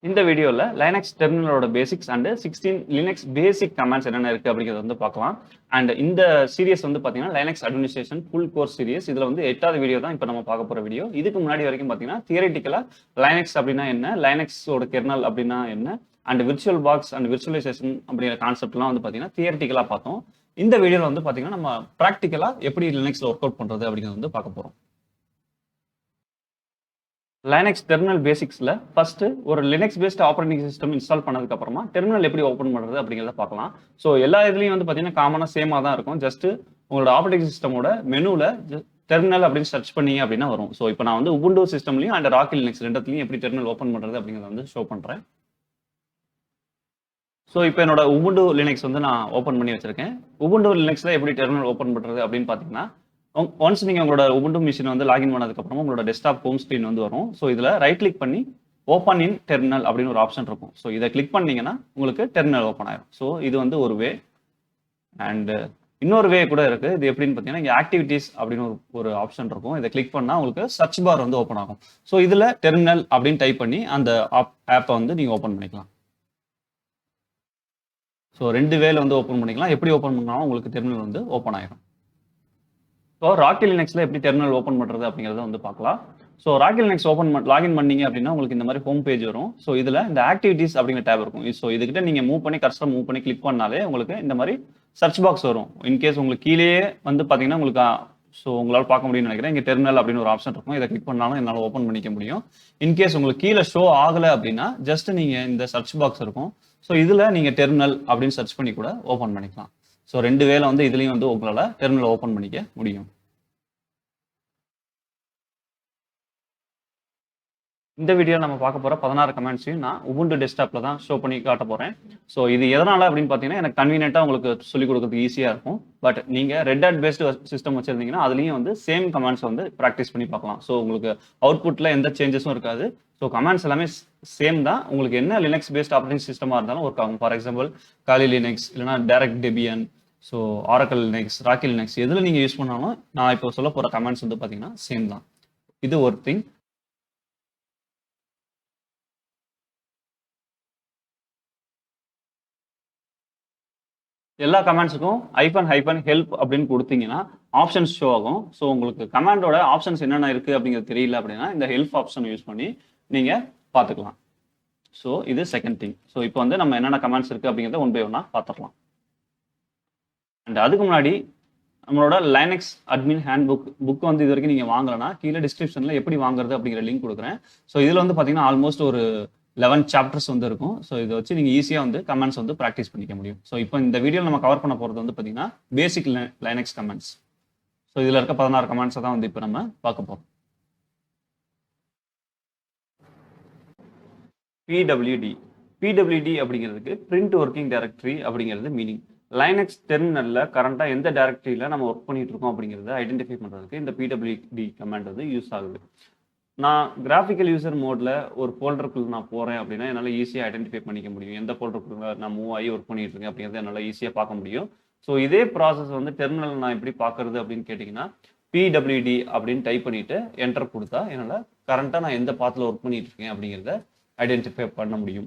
இந்த வீடியோல லைனக்ஸ் டெர்மினலோட basics and 16 Linux basic commands என்னென்ன இருக்கு அப்படிங்கறத வந்து பார்க்கலாம். அண்ட் இந்த சீரிஸ் வந்து பாத்தீங்கன்னா Linux administration full course series. இதுல வந்து 8வது வீடியோ தான் இப்போ நம்ம பார்க்க போற வீடியோ. இதுக்கு முன்னாடி வரைக்கும் பாத்தீங்கன்னா தியரிட்டிக்கலா லைனக்ஸ் அப்படின்னா என்ன, லைனக்ஸோட கெர்னல் அப்படின்னா என்ன, and virtual box and virtualisation அப்படிங்கிற கான்செப்ட்லாம் வந்து பாத்தீங்கன்னா தியரிட்டிக்கலா பார்த்தோம். இந்த வீடியோல வந்து பாத்தீங்கன்னா நம்ம பிராக்டிக்கலா எப்படி லினக்ஸ்ல ஒர்க் அவுட் பண்றது அப்படிங்கறத வந்து பார்க்க போறோம். லைனக்ஸ் டெர்மினல் பேசிக்ஸ்ல ஃபர்ஸ்ட் ஒரு Linux based operating system install பண்ணதுக்கு அப்புறமா டெர்மினல் எப்படி ஓப்பன் பண்றது அப்படிங்கறத பார்க்கலாம். ஸோ எல்லா இதுலயும் வந்து பாத்தீங்கன்னா காமனா சேமா தான் இருக்கும். ஜஸ்ட் உங்களோட ஆப்பரேட்டிங் சிஸ்டமோட மெனுல டெர்மினல் அப்படின்னு சர்ச் பண்ணீங்க அப்படின்னா வரும். ஸோ இப்போ நான் வந்து உபுண்டு சிஸ்டம்லயும் அண்ட் ராக்கி லினக்ஸ் ரெண்டுத்துலயும் எப்படி டெர்மினல் ஓப்பன் பண்றது அப்படிங்கறத வந்து ஷோ பண்றேன். ஸோ இப்போ என்னோட உபுண்டு லினக்ஸ் வந்து நான் ஓப்பன் பண்ணி வச்சிருக்கேன். உபுண்டு லினக்ஸ்ல எப்படி டெர்மினல் ஓப்பன் பண்றது அப்படின்னு பாத்தீங்கன்னா, ஒன்ஸ் நீங்க உங்களோட உபுண்டு மிஷின் வந்து லாகின் பண்ணதுக்கு அப்புறமா உங்களோட டெஸ்க்டாப் ஹோம் ஸ்கிரீன் வந்து வரும். ஸோ இதுல ரைட் கிளிக் பண்ணி ஓப்பன் இன் டெர்மினல் அப்படின்னு ஒரு ஆப்ஷன் இருக்கும். ஸோ இதை கிளிக் பண்ணீங்கன்னா உங்களுக்கு டெர்மினல் ஓப்பன் ஆயிரும். ஸோ இது வந்து ஒரு வே. அண்ட் இன்னொரு வே கூட இருக்கு. இது எப்படின்னு பாத்தீங்கன்னா, இங்க ஆக்டிவிட்டீஸ் அப்படின்னு ஒரு ஆப்ஷன் இருக்கும். இதை கிளிக் பண்ணா உங்களுக்கு சர்ச் பார் வந்து ஓப்பன் ஆகும். ஸோ இதுல டெர்மினல் அப்படின்னு டைப் பண்ணி அந்த ஆப்பை வந்து நீங்க ஓப்பன் பண்ணிக்கலாம். ஸோ 2 வேல வந்து ஓப்பன் பண்ணிக்கலாம். எப்படி ஓப்பன் பண்ணாலும் உங்களுக்கு டெர்மினல் வந்து ஓப்பன் ஆயிரும். ஸோ ராக்கி லினக்ஸ்ல எப்படி டெர்மினல் ஓப்பன் பண்றது அப்படிங்கறத வந்து பார்க்கலாம். ஸோ ராக்கி லினக்ஸ் லாகின் பண்ணீங்க அப்படின்னா உங்களுக்கு இந்த மாதிரி ஹோம் பேஜ் வரும். ஸோ இதுல இந்த ஆக்டிவிட்டீஸ் அப்படிங்கிற டேப் இருக்கும். ஸோ இதுகிட்ட நீங்க கர்சர் மூவ் பண்ணி கிளிக் பண்ணாலே உங்களுக்கு இந்த மாதிரி சர்ச் பாக்ஸ் வரும். இன்கேஸ் உங்களுக்கு கீழேயே வந்து பாத்தீங்கன்னா உங்களுக்கு ஸோ உங்களால் பார்க்க முடியும்னு நினைக்கிறேன். இங்க டெர்மினல் அப்படின்னு ஒரு ஆப்ஷன் இருக்கும். இதை கிளிக் பண்ணாலும் என்னால் ஓப்பன் பண்ணிக்க முடியும். இன்கேஸ் உங்களுக்கு கீழே ஷோ ஆகல அப்படின்னா ஜஸ்ட் நீங்க இந்த சர்ச் பாக்ஸ் இருக்கும். ஸோ இதுல நீங்க டெர்மினல் அப்படின்னு சர்ச் பண்ணி கூட ஓப்பன் பண்ணிக்கலாம். ஸோ 2 வேல வந்து இதுலயும் வந்து உங்களால டெர்மினல் ஓப்பன் பண்ணிக்க முடியும். இந்த வீடியோ நம்ம பார்க்க போற 16 கமெண்ட்ஸையும் நான் உபுண்டு டெஸ்க்டாப்ல தான் ஷோ பண்ணி காட்ட போறேன். ஸோ இது எதனால அப்படின்னு பார்த்தீங்கன்னா, எனக்கு கன்வீனியன்ட்டா உங்களுக்கு சொல்லிக் கொடுக்கறதுக்கு ஈஸியா இருக்கும். பட் நீங்க ரெட் ஹேட் பேஸ்டு சிஸ்டம் வச்சிருந்தீங்கன்னா, அதுலயும் வந்து சேம் கமாண்ட்ஸ் வந்து பிராக்டிஸ் பண்ணி பார்க்கலாம். ஸோ உங்களுக்கு அவுட்புட்ல எந்த சேஞ்சஸும் இருக்காது. ஸோ கமாண்ட்ஸ் எல்லாமே சேம் தான். உங்களுக்கு என்ன லினக்ஸ் பேஸ்ட் ஆப்பரேட்டிங் சிஸ்டமா இருந்தாலும் ஒர்க் ஆகும். ஃபார் எக்ஸாம்பிள் காலி லினக்ஸ் இல்லைனா direct Debian, so Oracle Linux, Rocky Linux எதுல நீங்க யூஸ் பண்ணாலும் நான் இப்போ சொல்ல போற கமாண்ட்ஸ் வந்து பார்த்தீங்கன்னா சேம் தான். இது ஒரு திங். எல்லா கமாண்ட்ஸுக்கும் ஹெல்ப் அப்படின்னு கொடுத்தீங்கன்னா ஆப்ஷன்ஸ் ஷோ ஆகும். ஸோ உங்களுக்கு கமாண்டோட ஆப்ஷன்ஸ் என்னென்ன இருக்கு அப்படிங்கிறது தெரியல அப்படின்னா இந்த ஹெல்ப் ஆப்ஷன் யூஸ் பண்ணி நீங்க பார்த்துக்கலாம். ஸோ இது செகண்ட் திங். ஸோ இப்போ வந்து நம்ம என்னென்ன கமாண்ட்ஸ் இருக்கு அப்படிங்கிறத ஒன் பை ஒன்னா பார்த்துக்கலாம். அண்ட் அதுக்கு முன்னாடி நம்மளோட லைனக்ஸ் அட்மின் ஹேண்ட் புக் வந்து இது வரைக்கும் நீங்க வாங்கலன்னா கீழே டிஸ்கிரிப்ஷன்ல எப்படி வாங்குறது அப்படிங்கிற லிங்க் கொடுக்குறேன். ஸோ இதுல வந்து பாத்தீங்கன்னா ஆல்மோஸ்ட் ஒரு 11 சாப்டர்ஸ் வந்து இருக்கும். ஸோ இதை வச்சு நீங்க ஈஸியா வந்து கமெண்ட்ஸ் வந்து ப்ராக்டிஸ் பண்ணிக்க முடியும். ஸோ இப்போ இந்த வீடியோவில் நம்ம கவர் பண்ண போறது வந்து பாத்தீங்கன்னா பேசிக் லைனக்ஸ் கமெண்ட்ஸ். ஸோ இதுல இருக்க 16 கமெண்ட்ஸை தான் வந்து இப்போ நம்ம பார்க்க போறோம். பிடபிள்யூடி அப்படிங்கிறதுக்கு பிரிண்ட் ஒர்க்கிங் டைரக்டரி அப்படிங்கிறது மீனிங். லைனக்ஸ் டெர்மினல்ல கரண்டா எந்த டைரக்டரியில நம்ம ஒர்க் பண்ணிட்டு இருக்கோம் அப்படிங்கிறத ஐடென்டிஃபை பண்றதுக்கு இந்த பிடபிள்யூடி கமாண்ட் வந்து யூஸ் ஆகுது. நான் கிராஃபிக்கல் யூசர் மோட்ல ஒரு ஃபோல்டருக்குள்ள நான் போறேன் அப்படின்னா என்னால் ஈஸியாக ஐடென்டிஃபை பண்ணிக்க முடியும். எந்த ஃபோல்டருக்குள்ள நான் மூவ் ஆகி ஒர்க் பண்ணிட்டு இருக்கேன் அப்படிங்கிறத என்னால் ஈஸியாக பார்க்க முடியும். ஸோ இதே ப்ராசஸ் வந்து டெர்மினல் நான் எப்படி பார்க்கறது அப்படின்னு கேட்டிங்கன்னா பிடபிள்யூடி அப்படின்னு டைப் பண்ணிட்டு என்டர் கொடுத்தா என்னால் கரண்டாக நான் எந்த பாத்தில் ஒர்க் பண்ணிட்டு இருக்கேன் அப்படிங்கிறத ஐடென்டிஃபை பண்ண முடியும்.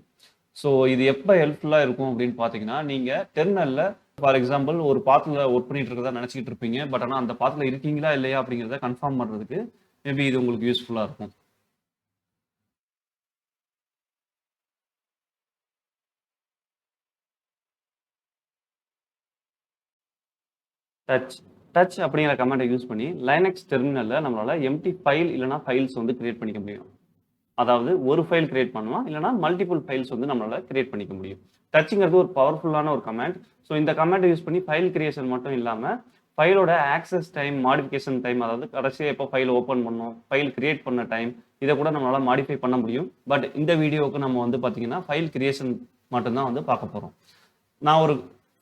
ஸோ இது எப்போ ஹெல்ப்ஃபுல்லாக இருக்கும் அப்படின்னு பார்த்தீங்கன்னா, நீங்கள் டெர்மினலில் ஃபார் எக்ஸாம்பிள் ஒரு பாத்தில் ஒர்க் பண்ணிட்டு இருக்கிறதா நினச்சிக்கிட்டு இருப்பீங்க. பட் ஆனால் அந்த பாத்தில் இருக்கீங்களா இல்லையா அப்படிங்கிறத கன்ஃபார்ம் பண்ணுறதுக்கு மேபி இது உங்களுக்கு யூஸ்ஃபுல்லாக இருக்கும். டச் அப்படிங்கிற கமாண்டை யூஸ் பண்ணி லைனக்ஸ் டெர்மினலில் நம்மளால எம்டி ஃபைல் இல்லைனா ஃபைல்ஸ் வந்து கிரியேட் பண்ணிக்க முடியும். அதாவது ஒரு ஃபைல் கிரியேட் பண்ணலாம் இல்லைனா மல்டிபிள் ஃபைல்ஸ் வந்து நம்மளால கிரியேட் பண்ணிக்க முடியும். டச்சுங்கிறது ஒரு பவர்ஃபுல்லான ஒரு கமாண்ட். ஸோ இந்த கமாண்டை யூஸ் பண்ணி ஃபைல் கிரியேஷன் மட்டும் இல்லாமல் ஃபைலோட ஆக்சஸ் டைம், மாடிஃபிகேஷன் டைம், அதாவது கடைசியாக எப்போ ஃபைல் ஓப்பன் பண்ணோம், ஃபைல் கிரியேட் பண்ண டைம், இதை கூட நம்மளால மாடிஃபை பண்ண முடியும். பட் இந்த வீடியோவுக்கு நம்ம வந்து பார்த்தீங்கன்னா ஃபைல் கிரியேஷன் மட்டும்தான் வந்து பார்க்க போகிறோம். நான் ஒரு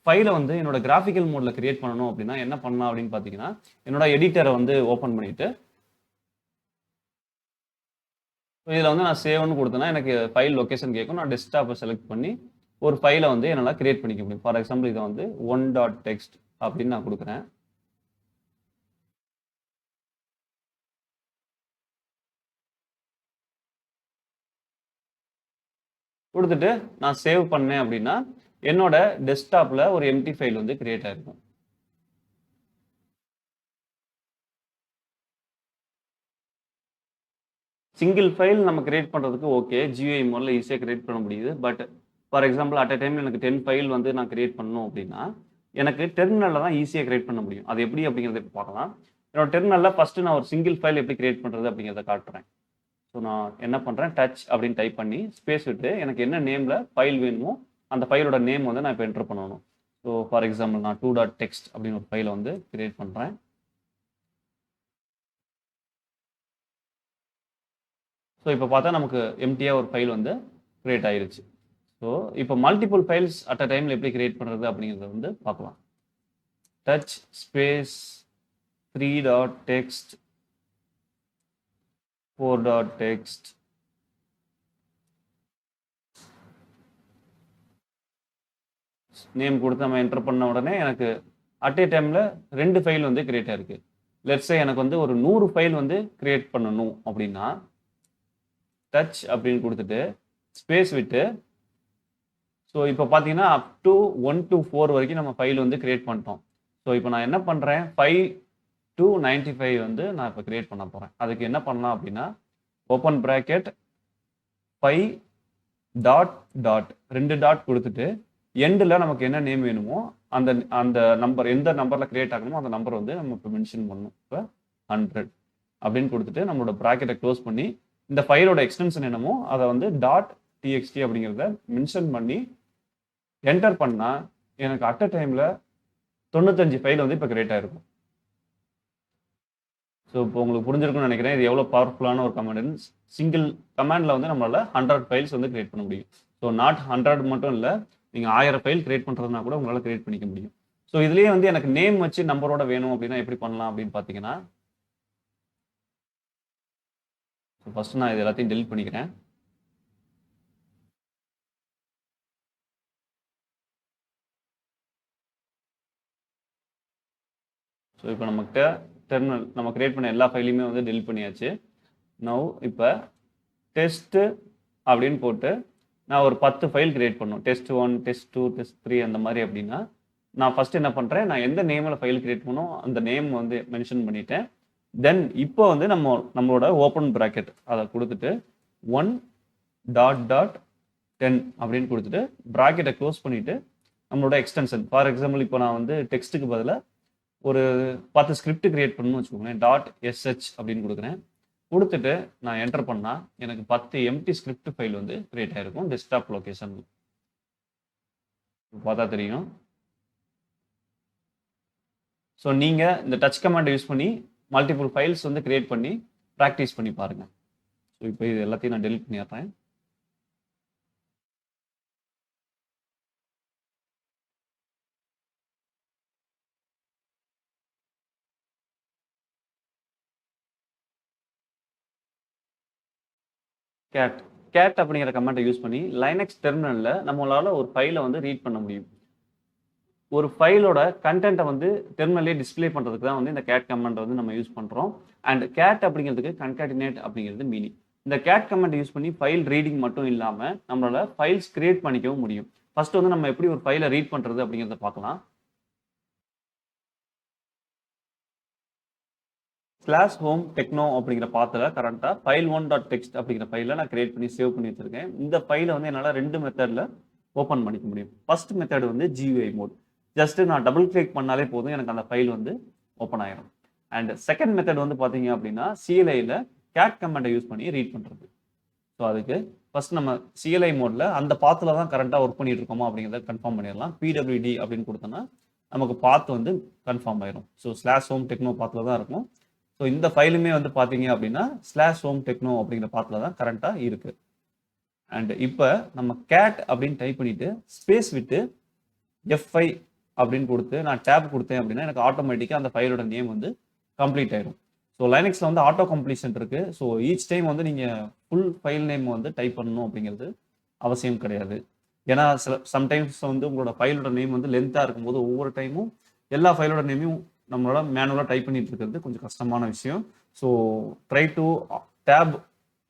ஃபைலை வந்து என்னோட கிராஃபிக்கல் மோட்ல கிரியேட் பண்ணணும் அப்படின்னா என்ன பண்ணலாம் அப்படின்னு பார்த்தீங்கன்னா, என்னோட எடிட்டரை வந்து ஓப்பன் பண்ணிட்டு இதில் வந்து நான் சேவ்னு கொடுத்தேன்னா எனக்கு ஃபைல் லொக்கேஷன் கேட்கும். நான் டெஸ்க்டாப்பை செலக்ட் பண்ணி ஒரு ஃபைலை வந்து என்னால் கிரியேட் பண்ணிக்க முடியும். ஃபார் எக்ஸாம்பிள் இதை வந்து one.txt அப்படின்னு நான் கொடுக்குறேன். கொடுத்துட்டு நான் சேவ் பண்ணேன் அப்படின்னா என்னோட டெஸ்க்டாப்ல ஒரு எம்டி ஃபைல் வந்து கிரியேட் ஆயிருக்கும். சிங்கிள் ஃபைல் நம்ம கிரியேட் பண்றதுக்கு ஓகே. GUI மோட்ல ஈஸியா கிரியேட் பண்ண முடியுது. But for example at a டைம்ல எனக்கு 10 ஃபைல் வந்து நான் கிரியேட் பண்ணணும் அப்படின்னா, எனக்கு டெர்மினல்ல தான் ஈஸியா கிரியேட் பண்ண முடியும். அது எப்படி அப்படிங்கிறத இப்ப பார்க்கலாம். என்னோட டெர்மினல்ல ஃபர்ஸ்ட் நான் ஒரு சிங்கிள் ஃபைல் எப்படி கிரியேட் பண்றது அப்படிங்கிறத காட்டுறேன். ஸோ நான் என்ன பண்றேன், டச் அப்படின்னு டைப் பண்ணி ஸ்பேஸ் விட்டு எனக்கு என்ன நேம்ல ஃபைல் வேணுமோ அந்த ஃபைலோட நேம் வந்து நான் இப்போ என்டர் பண்ணணும். ஸோ ஃபார் எக்ஸாம்பிள் நான் 2.text அப்படின்னு ஒரு ஃபைலை வந்து கிரியேட் பண்றேன். ஸோ இப்போ பார்த்தா நமக்கு எம்டியா ஒரு ஃபைல் வந்து கிரியேட் ஆயிருச்சு. ஸோ இப்போ மல்டிபிள் ஃபைல்ஸ் அட் அ டைம்ல எப்படி கிரியேட் பண்றது அப்படிங்கிறத வந்து பார்க்கலாம். Touch space 3.text 4.text name கொடுத்து நம்ம என்டர் பண்ண உடனே எனக்கு அட் ஏ டைம்ல 2 ஃபைல் வந்து கிரியேட் ஆயிருக்கு. லெட்ஸ் சே எனக்கு வந்து ஒரு 100 ஃபைல் வந்து கிரியேட் பண்ணணும் அப்படின்னா டச் அப்படின்னு கொடுத்துட்டு ஸ்பேஸ் விட்டு ஸோ இப்போ பார்த்தீங்கன்னா அப் டு 1 to 4 வரைக்கும் நம்ம ஃபைல் வந்து கிரியேட் பண்ணிட்டோம். ஸோ இப்போ நான் என்ன பண்ணுறேன், 5 to 95 வந்து நான் இப்போ கிரியேட் பண்ண போகிறேன். அதுக்கு என்ன பண்ணலாம் அப்படின்னா open bracket 5 dot dot 2 dot கொடுத்துட்டு எண்டில் நமக்கு என்ன நேம் வேணுமோ அந்த அந்த நம்பர் எந்த நம்பரில் கிரியேட் ஆகணுமோ அந்த நம்பர் வந்து நம்ம இப்போ மென்ஷன் பண்ணணும். இப்போ 100 அப்படின்னு கொடுத்துட்டு நம்மளோட ப்ராக்கெட்டை க்ளோஸ் பண்ணி இந்த ஃபைலோட எக்ஸ்டென்ஷன் என்னமோ அதை வந்து டாட் டிஎக்ஸ்டி அப்படிங்கிறத மென்ஷன் பண்ணி என்டர் பண்ணால் எனக்கு அட் அ டைமில் 95 ஃபைல் வந்து இப்போ கிரியேட் ஆகிருக்கும். ஸோ இப்போ உங்களுக்கு புரிஞ்சிருக்கும்னு நினைக்கிறேன். இது எவ்வளோ பவர்ஃபுல்லான ஒரு கமாண்ட். சிங்கிள் கமாண்டில் வந்து நம்மளால் 100 ஃபைல்ஸ் வந்து கிரியேட் பண்ண முடியும். ஸோ நாட் 100 மட்டும் இல்லை, நீங்கள் 1000 ஃபைல் கிரியேட் பண்ணுறதுனா கூட உங்களால் கிரியேட் பண்ணிக்க முடியும். ஸோ இதுலேயே வந்து எனக்கு நேம் வச்சு நம்பரோட வேணும் அப்படின்னா எப்படி பண்ணலாம் அப்படின்னு பார்த்தீங்கன்னா, ஃபர்ஸ்ட் நான் இது எல்லாத்தையும் டெலிட் பண்ணிக்கிறேன். ஸோ இப்போ நம்மகிட்ட டெர்மினல் நம்ம கிரியேட் பண்ண எல்லா ஃபைலையுமே வந்து டெலிட் பண்ணியாச்சு. நவ் இப்போ டெஸ்ட் அப்படின்னு போட்டு நான் ஒரு 10 ஃபைல் கிரியேட் பண்ணணும். டெஸ்ட் 1, டெஸ்ட் 2, டெஸ்ட் 3 அந்த மாதிரி அப்படின்னா நான் ஃபர்ஸ்ட் என்ன பண்ணுறேன், நான் எந்த நேமில் ஃபைல் கிரியேட் பண்ணணும் அந்த நேம் வந்து மென்ஷன் பண்ணிட்டேன். தென் இப்போ வந்து நம்மளோட ஓப்பன் ப்ராக்கெட் அதை கொடுத்துட்டு 1 டாட் டாட் 10 அப்படின்னு கொடுத்துட்டு ப்ராக்கெட்டை க்ளோஸ் பண்ணிட்டு நம்மளோட எக்ஸ்டென்ஷன் ஃபார் எக்ஸாம்பிள் இப்போ நான் வந்து டெக்ஸ்ட்டுக்கு பதிலாக ஒரு 10 ஸ்கிரிப்ட் கிரியேட் பண்ணணும்னு வச்சுக்கோங்களேன். டாட் எஸ்ஹெச் அப்படின்னு கொடுக்குறேன். கொடுத்துட்டு நான் என்டர் பண்ணால் எனக்கு 10 எம்டி ஸ்கிரிப்ட் ஃபைல் வந்து கிரியேட் ஆகிருக்கும் டெஸ்க்டாப் லொக்கேஷன். பார்த்தா தெரியும். ஸோ நீங்கள் இந்த டச் கமாண்டை யூஸ் பண்ணி மல்டிபிள் ஃபைல்ஸ் வந்து கிரியேட் பண்ணி ப்ராக்டிஸ் பண்ணி பாருங்கள். ஸோ இப்போ இது எல்லாத்தையும் நான் டெலிட் பண்ணிடுறேன். கேட் அப்படிங்கிற கமாண்டை யூஸ் பண்ணி லைனக்ஸ் டெர்மினலில் நம்மளால ஒரு ஃபைலை வந்து ரீட் பண்ண முடியும். ஒரு ஃபைலோட கண்டென்ட்டை வந்து டெர்மினலே டிஸ்பிளே பண்ணுறதுக்கு தான் வந்து இந்த கேட் கமாண்டை வந்து நம்ம யூஸ் பண்ணுறோம். அண்ட் கேட் அப்படிங்கிறதுக்கு கன்காட்டினேட் அப்படிங்கிறது மீனிங். இந்த கேட் கமாண்டை யூஸ் பண்ணி ஃபைல் ரீடிங் மட்டும் இல்லாமல் நம்மளால ஃபைல்ஸ் கிரியேட் பண்ணிக்கவும் முடியும். ஃபர்ஸ்ட் வந்து நம்ம எப்படி ஒரு ஃபைலை ரீட் பண்ணுறது அப்படிங்கிறத பார்க்கலாம். ஸ்லாஷ் ஹோம் டெக்னோ அப்படிங்கிற பாத்தில் கரண்ட்டாக ஃபைல் 1.text அப்படிங்கிற ஃபைலை நான் கிரியேட் பண்ணி சேவ் பண்ணி வச்சிருக்கேன். இந்த ஃபைலை வந்து என்னால் 2 மெத்தடில் ஓப்பன் பண்ணிக்க முடியும். ஃபர்ஸ்ட் மெத்தட் வந்து GUI மோட். ஜஸ்ட் நான் டபுள் கிளிக் பண்ணாலே போதும் எனக்கு அந்த ஃபைல் வந்து ஓப்பன் ஆயிடும். அண்ட் செகண்ட் மெத்தட் வந்து பார்த்தீங்க அப்படின்னா CLIயில் கேட் கமாண்டை யூஸ் பண்ணி ரீட் பண்ணுறது. ஸோ அதுக்கு ஃபர்ஸ்ட் நம்ம CLI மோடில் அந்த பாத்தில் தான் கரண்ட்டாக ஒர்க் பண்ணிட்டு இருக்கோமா அப்படிங்கிறத கன்ஃபார்ம் பண்ணிடலாம். PWD அப்படின்னு கொடுத்தோன்னா நமக்கு பாத் வந்து கன்ஃபார்ம் ஆயிரும். ஸோ ஸ்லாஷ் ஹோம் டெக்னோ பாத்தில் தான் இருக்கும். ஸோ இந்த ஃபைலுமே வந்து பார்த்தீங்க அப்படின்னா ஸ்லாஷ் ஹோம் டெக்னோ அப்படிங்கிற பாத்தில் தான் கரண்ட்டாக இருக்கு. அண்ட் இப்போ நம்ம கேட் அப்படின்னு டைப் பண்ணிட்டு ஸ்பேஸ் விட்டு F5 அப்படின்னு கொடுத்து நான் டேப் கொடுத்தேன் அப்படின்னா எனக்கு ஆட்டோமேட்டிக்காக அந்த ஃபைலோட நேம் வந்து கம்ப்ளீட் ஆயிடும். ஸோ லைனக்ஸில் வந்து ஆட்டோ கம்ப்ளீஷன் இருக்கு. ஸோ ஈச் டைம் வந்து நீங்கள் ஃபுல் ஃபைல் நேம் வந்து டைப் பண்ணணும் அப்படிங்கிறது அவசியம் கிடையாது. ஏன்னா சம்டைம்ஸ் வந்து உங்களோட ஃபைலோட நேம் வந்து லென்த்தாக இருக்கும்போது ஒவ்வொரு டைமும் எல்லா ஃபைலோட நேமையும் நம்மளால மேனுவலாக டைப் பண்ணிட்டு இருக்கிறது கொஞ்சம் கஷ்டமான விஷயம். So try to tab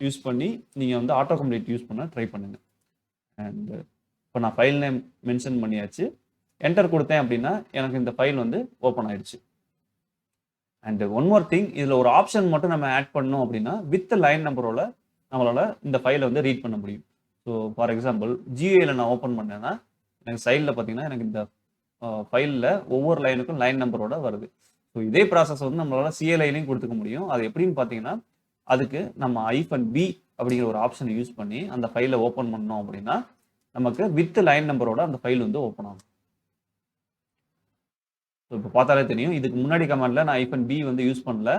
use பண்ணி நீங்கள் வந்து ஆட்டோ கம்ப்ளீட் யூஸ் பண்ண ட்ரை பண்ணுங்க. அண்ட் இப்போ நான் ஃபைல் நேம் மென்ஷன் பண்ணியாச்சு. என்டர் கொடுத்தேன் அப்படின்னா எனக்கு இந்த ஃபைல் வந்து ஓப்பன் ஆயிடுச்சு. அண்ட் ஒன் மோர் திங், இதில் ஒரு ஆப்ஷன் மட்டும் நம்ம ஆட் பண்ணோம் அப்படின்னா வித் லைன் நம்பரோட நம்மளால இந்த ஃபைலை வந்து ரீட் பண்ண முடியும். ஸோ ஃபார் எக்ஸாம்பிள் ஜிஏல நான் ஓப்பன் பண்ணேன்னா எனக்கு சைடில் பார்த்தீங்கன்னா எனக்கு இந்த ஃபைலில் ஒவ்வொரு லைனுக்கும் லைன் நம்பரோட வருது. ஸோ இதே ப்ராசஸ் வந்து நம்மளால சிஎல்ஐலையும் கொடுத்துக்க முடியும். அது எப்படின்னு பார்த்தீங்கன்னா அதுக்கு நம்ம -b அப்படிங்கிற ஒரு ஆப்ஷனை யூஸ் பண்ணி அந்த ஃபைலை ஓப்பன் பண்ணோம் அப்படின்னா நமக்கு வித் லைன் நம்பரோட அந்த ஃபைல் வந்து ஓப்பன் ஆகும். ஸோ இப்போ பார்த்தாலே தெரியும், இதுக்கு முன்னாடி கமாண்டில் நான் -b வந்து யூஸ் பண்ணல.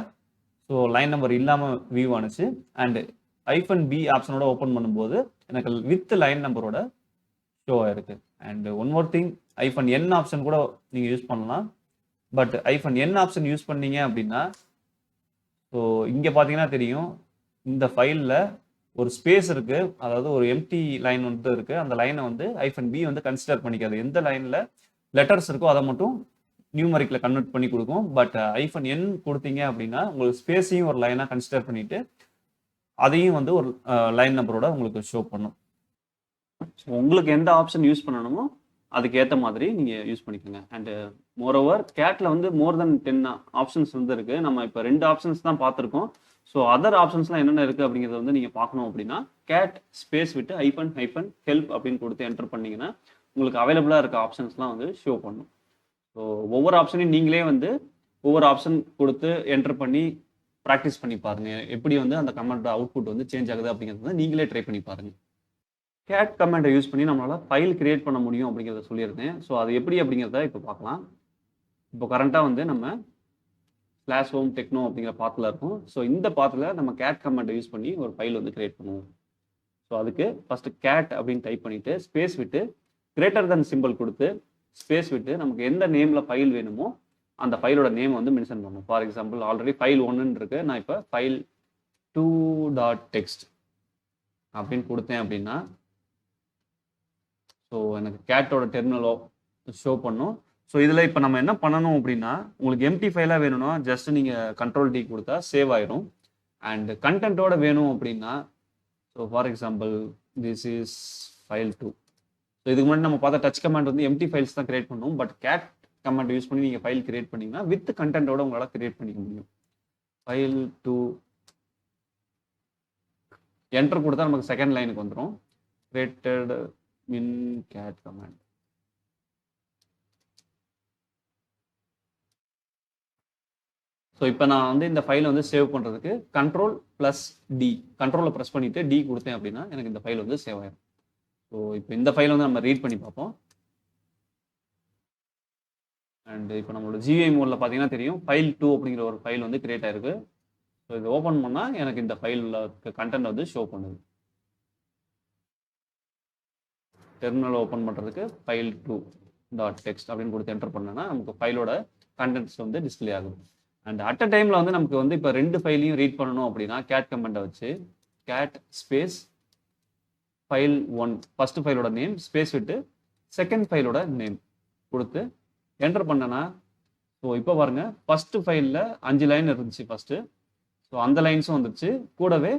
ஸோ லைன் நம்பர் இல்லாமல் வியூ ஆனிச்சு. அண்ட் -b ஆப்ஷனோட ஓப்பன் பண்ணும்போது எனக்கு வித் லைன் நம்பரோட ஷோ ஆயிருக்கு. And one more thing, -n option கூட நீங்கள் யூஸ் பண்ணலாம். பட் -n ஆப்ஷன் யூஸ் பண்ணீங்க அப்படின்னா ஸோ இங்கே பார்த்தீங்கன்னா தெரியும், இந்த ஃபைலில் ஒரு ஸ்பேஸ் இருக்கு, அதாவது ஒரு எம்டி லைன் வந்து இருக்கு. அந்த லைனை வந்து -b வந்து கன்சிடர் பண்ணிக்காது. எந்த லைனில் லெட்டர்ஸ் இருக்கோ அதை மட்டும் நியூமரிக்கில் கன்வெர்ட் பண்ணி கொடுக்கும். பட் -n கொடுத்தீங்க அப்படின்னா உங்களுக்கு ஸ்பேஸையும் ஒரு லைனாக கன்சிடர் பண்ணிட்டு அதையும் வந்து ஒரு லைன் நம்பரோட உங்களுக்கு ஷோ பண்ணும். ஸோ உங்களுக்கு எந்த ஆப்ஷன் யூஸ் பண்ணணுமோ அதுக்கு ஏற்ற மாதிரி நீங்கள் யூஸ் பண்ணிக்கோங்க. அண்ட் மோரோவர் கேட்டில் வந்து மோர் தென் 10 ஆப்ஷன்ஸ் வந்து இருக்குது. நம்ம இப்போ 2 ஆப்ஷன்ஸ் தான் பார்த்துருக்கோம். ஸோ அதர் ஆப்ஷன்ஸ்லாம் என்னென்ன இருக்குது அப்படிங்கிறத வந்து நீங்கள் பார்க்கணும் அப்படின்னா கேட் ஸ்பேஸ் விட்டு ஹெல்ப் அப்படின்னு கொடுத்து என்டர் பண்ணிங்கன்னா உங்களுக்கு அவைலபிளாக இருக்க ஆப்ஷன்ஸ்லாம் வந்து ஷோ பண்ணும். ஸோ ஒவ்வொரு ஆப்ஷனையும் நீங்களே வந்து ஒவ்வொரு ஆப்ஷன் கொடுத்து என்டர் பண்ணி ப்ராக்டிஸ் பண்ணி பாருங்கள். எப்படி வந்து அந்த கமெண்ட் அவுட்புட் வந்து சேஞ்ச் ஆகுது அப்படிங்கிறத நீங்களே ட்ரை பண்ணி பாருங்கள். கேட் கமெண்டை யூஸ் பண்ணி நம்மளால் ஃபைல் கிரியேட் பண்ண முடியும் அப்படிங்கிறத சொல்லியிருந்தேன். ஸோ அது எப்படி அப்படிங்கிறத இப்போ பார்க்கலாம். இப்போ கரண்ட்டாக வந்து நம்ம /home techno அப்படிங்கிற பாத்தில் இருக்கும். ஸோ இந்த பாத்தில் நம்ம கேட் கமெண்டை யூஸ் பண்ணி ஒரு ஃபைல் வந்து கிரியேட் பண்ணுவோம். ஸோ அதுக்கு ஃபஸ்ட்டு கேட் அப்படின்னு டைப் பண்ணிவிட்டு ஸ்பேஸ் விட்டு கிரேட்டர் தென் சிம்பிள் கொடுத்து ஸ்பேஸ் விட்டு நமக்கு எந்த நேமில் ஃபைல் வேணுமோ அந்த ஃபைலோட நேம் வந்து மென்ஷன் பண்ணும். ஃபார் எக்ஸாம்பிள் ஆல்ரெடி ஃபைல் 1 இருக்கு, நான் இப்போ ஃபைல் 2.text அப்படின்னு கொடுத்தேன் அப்படின்னா ஸோ எனக்கு கேட்டோட டெர்மினலோ ஷோ பண்ணும். ஸோ இதில் இப்போ நம்ம என்ன பண்ணணும் அப்படின்னா உங்களுக்கு எம்டி ஃபைலாக வேணும்னா ஜஸ்ட் நீங்கள் Ctrl+D கொடுத்தா சேவ் ஆயிரும். அண்ட் கண்டென்ட்டோட வேணும் அப்படின்னா so for example this is file 2. So இதுக்கு முன்னாடி நம்ம பார்த்த டச் கமாண்ட் வந்து எம்டி ஃபைல்ஸ் தான் கிரியேட் பண்ணும். பட் கேட் கமாண்ட் யூஸ் பண்ணி நீங்கள் ஃபைல் கிரியேட் பண்ணிங்கன்னா வித் கண்டென்ட்டோட உங்களால் கிரியேட் பண்ணிக்க முடியும். ஃபைல் 2 என்டர் கொடுத்தா நமக்கு செகண்ட் லைனுக்கு வந்துடும். Created in cat command. So இப்போ நான் வந்து இந்த ஃபைலை வந்து சேவ் பண்ணுறதுக்கு Ctrl+D கண்ட்ரோலை ப்ரெஸ் பண்ணிவிட்டு D கொடுத்தேன் அப்படின்னா எனக்கு இந்த ஃபைல் வந்து சேவ் ஆயிடும். ஸோ இப்போ இந்த ஃபைல் வந்து நம்ம ரீட் பண்ணி பார்ப்போம். அண்ட் இப்போ நம்மளோட GUI மோடில் பார்த்தீங்கன்னா தெரியும் ஃபைல் 2 அப்படிங்கிற ஒரு ஃபைல் வந்து கிரியேட் ஆயிருக்கு. ஸோ இது ஓப்பன் பண்ணால் எனக்கு இந்த ஃபைலில் கண்டென்ட் வந்து ஷோ பண்ணுது. டெர்மினல் ஓப்பன் பண்ணுறதுக்கு ஃபைல் 2.text அப்படின்னு கொடுத்து என்டர் பண்ணேன்னா நமக்கு ஃபைலோட கண்டென்ட்ஸ் வந்து டிஸ்பிளே ஆகுது. அண்ட் அட் அ டைமில் வந்து நமக்கு வந்து இப்போ 2 ஃபைலையும் ரீட் பண்ணணும் அப்படின்னா கேட் கமெண்டை வச்சு கேட் ஸ்பேஸ் ஃபைல் 1 ஃபர்ஸ்ட் ஃபைலோட நேம் ஸ்பேஸ் விட்டு செகண்ட் ஃபைலோட நேம் கொடுத்து என்டர் பண்ணேன்னா ஸோ இப்போ பாருங்க ஃபர்ஸ்ட் ஃபைலில் 5 லைன் இருந்துச்சு ஃபர்ஸ்ட்டு. ஸோ அந்த லைன்ஸும் வந்துருச்சு, கூடவே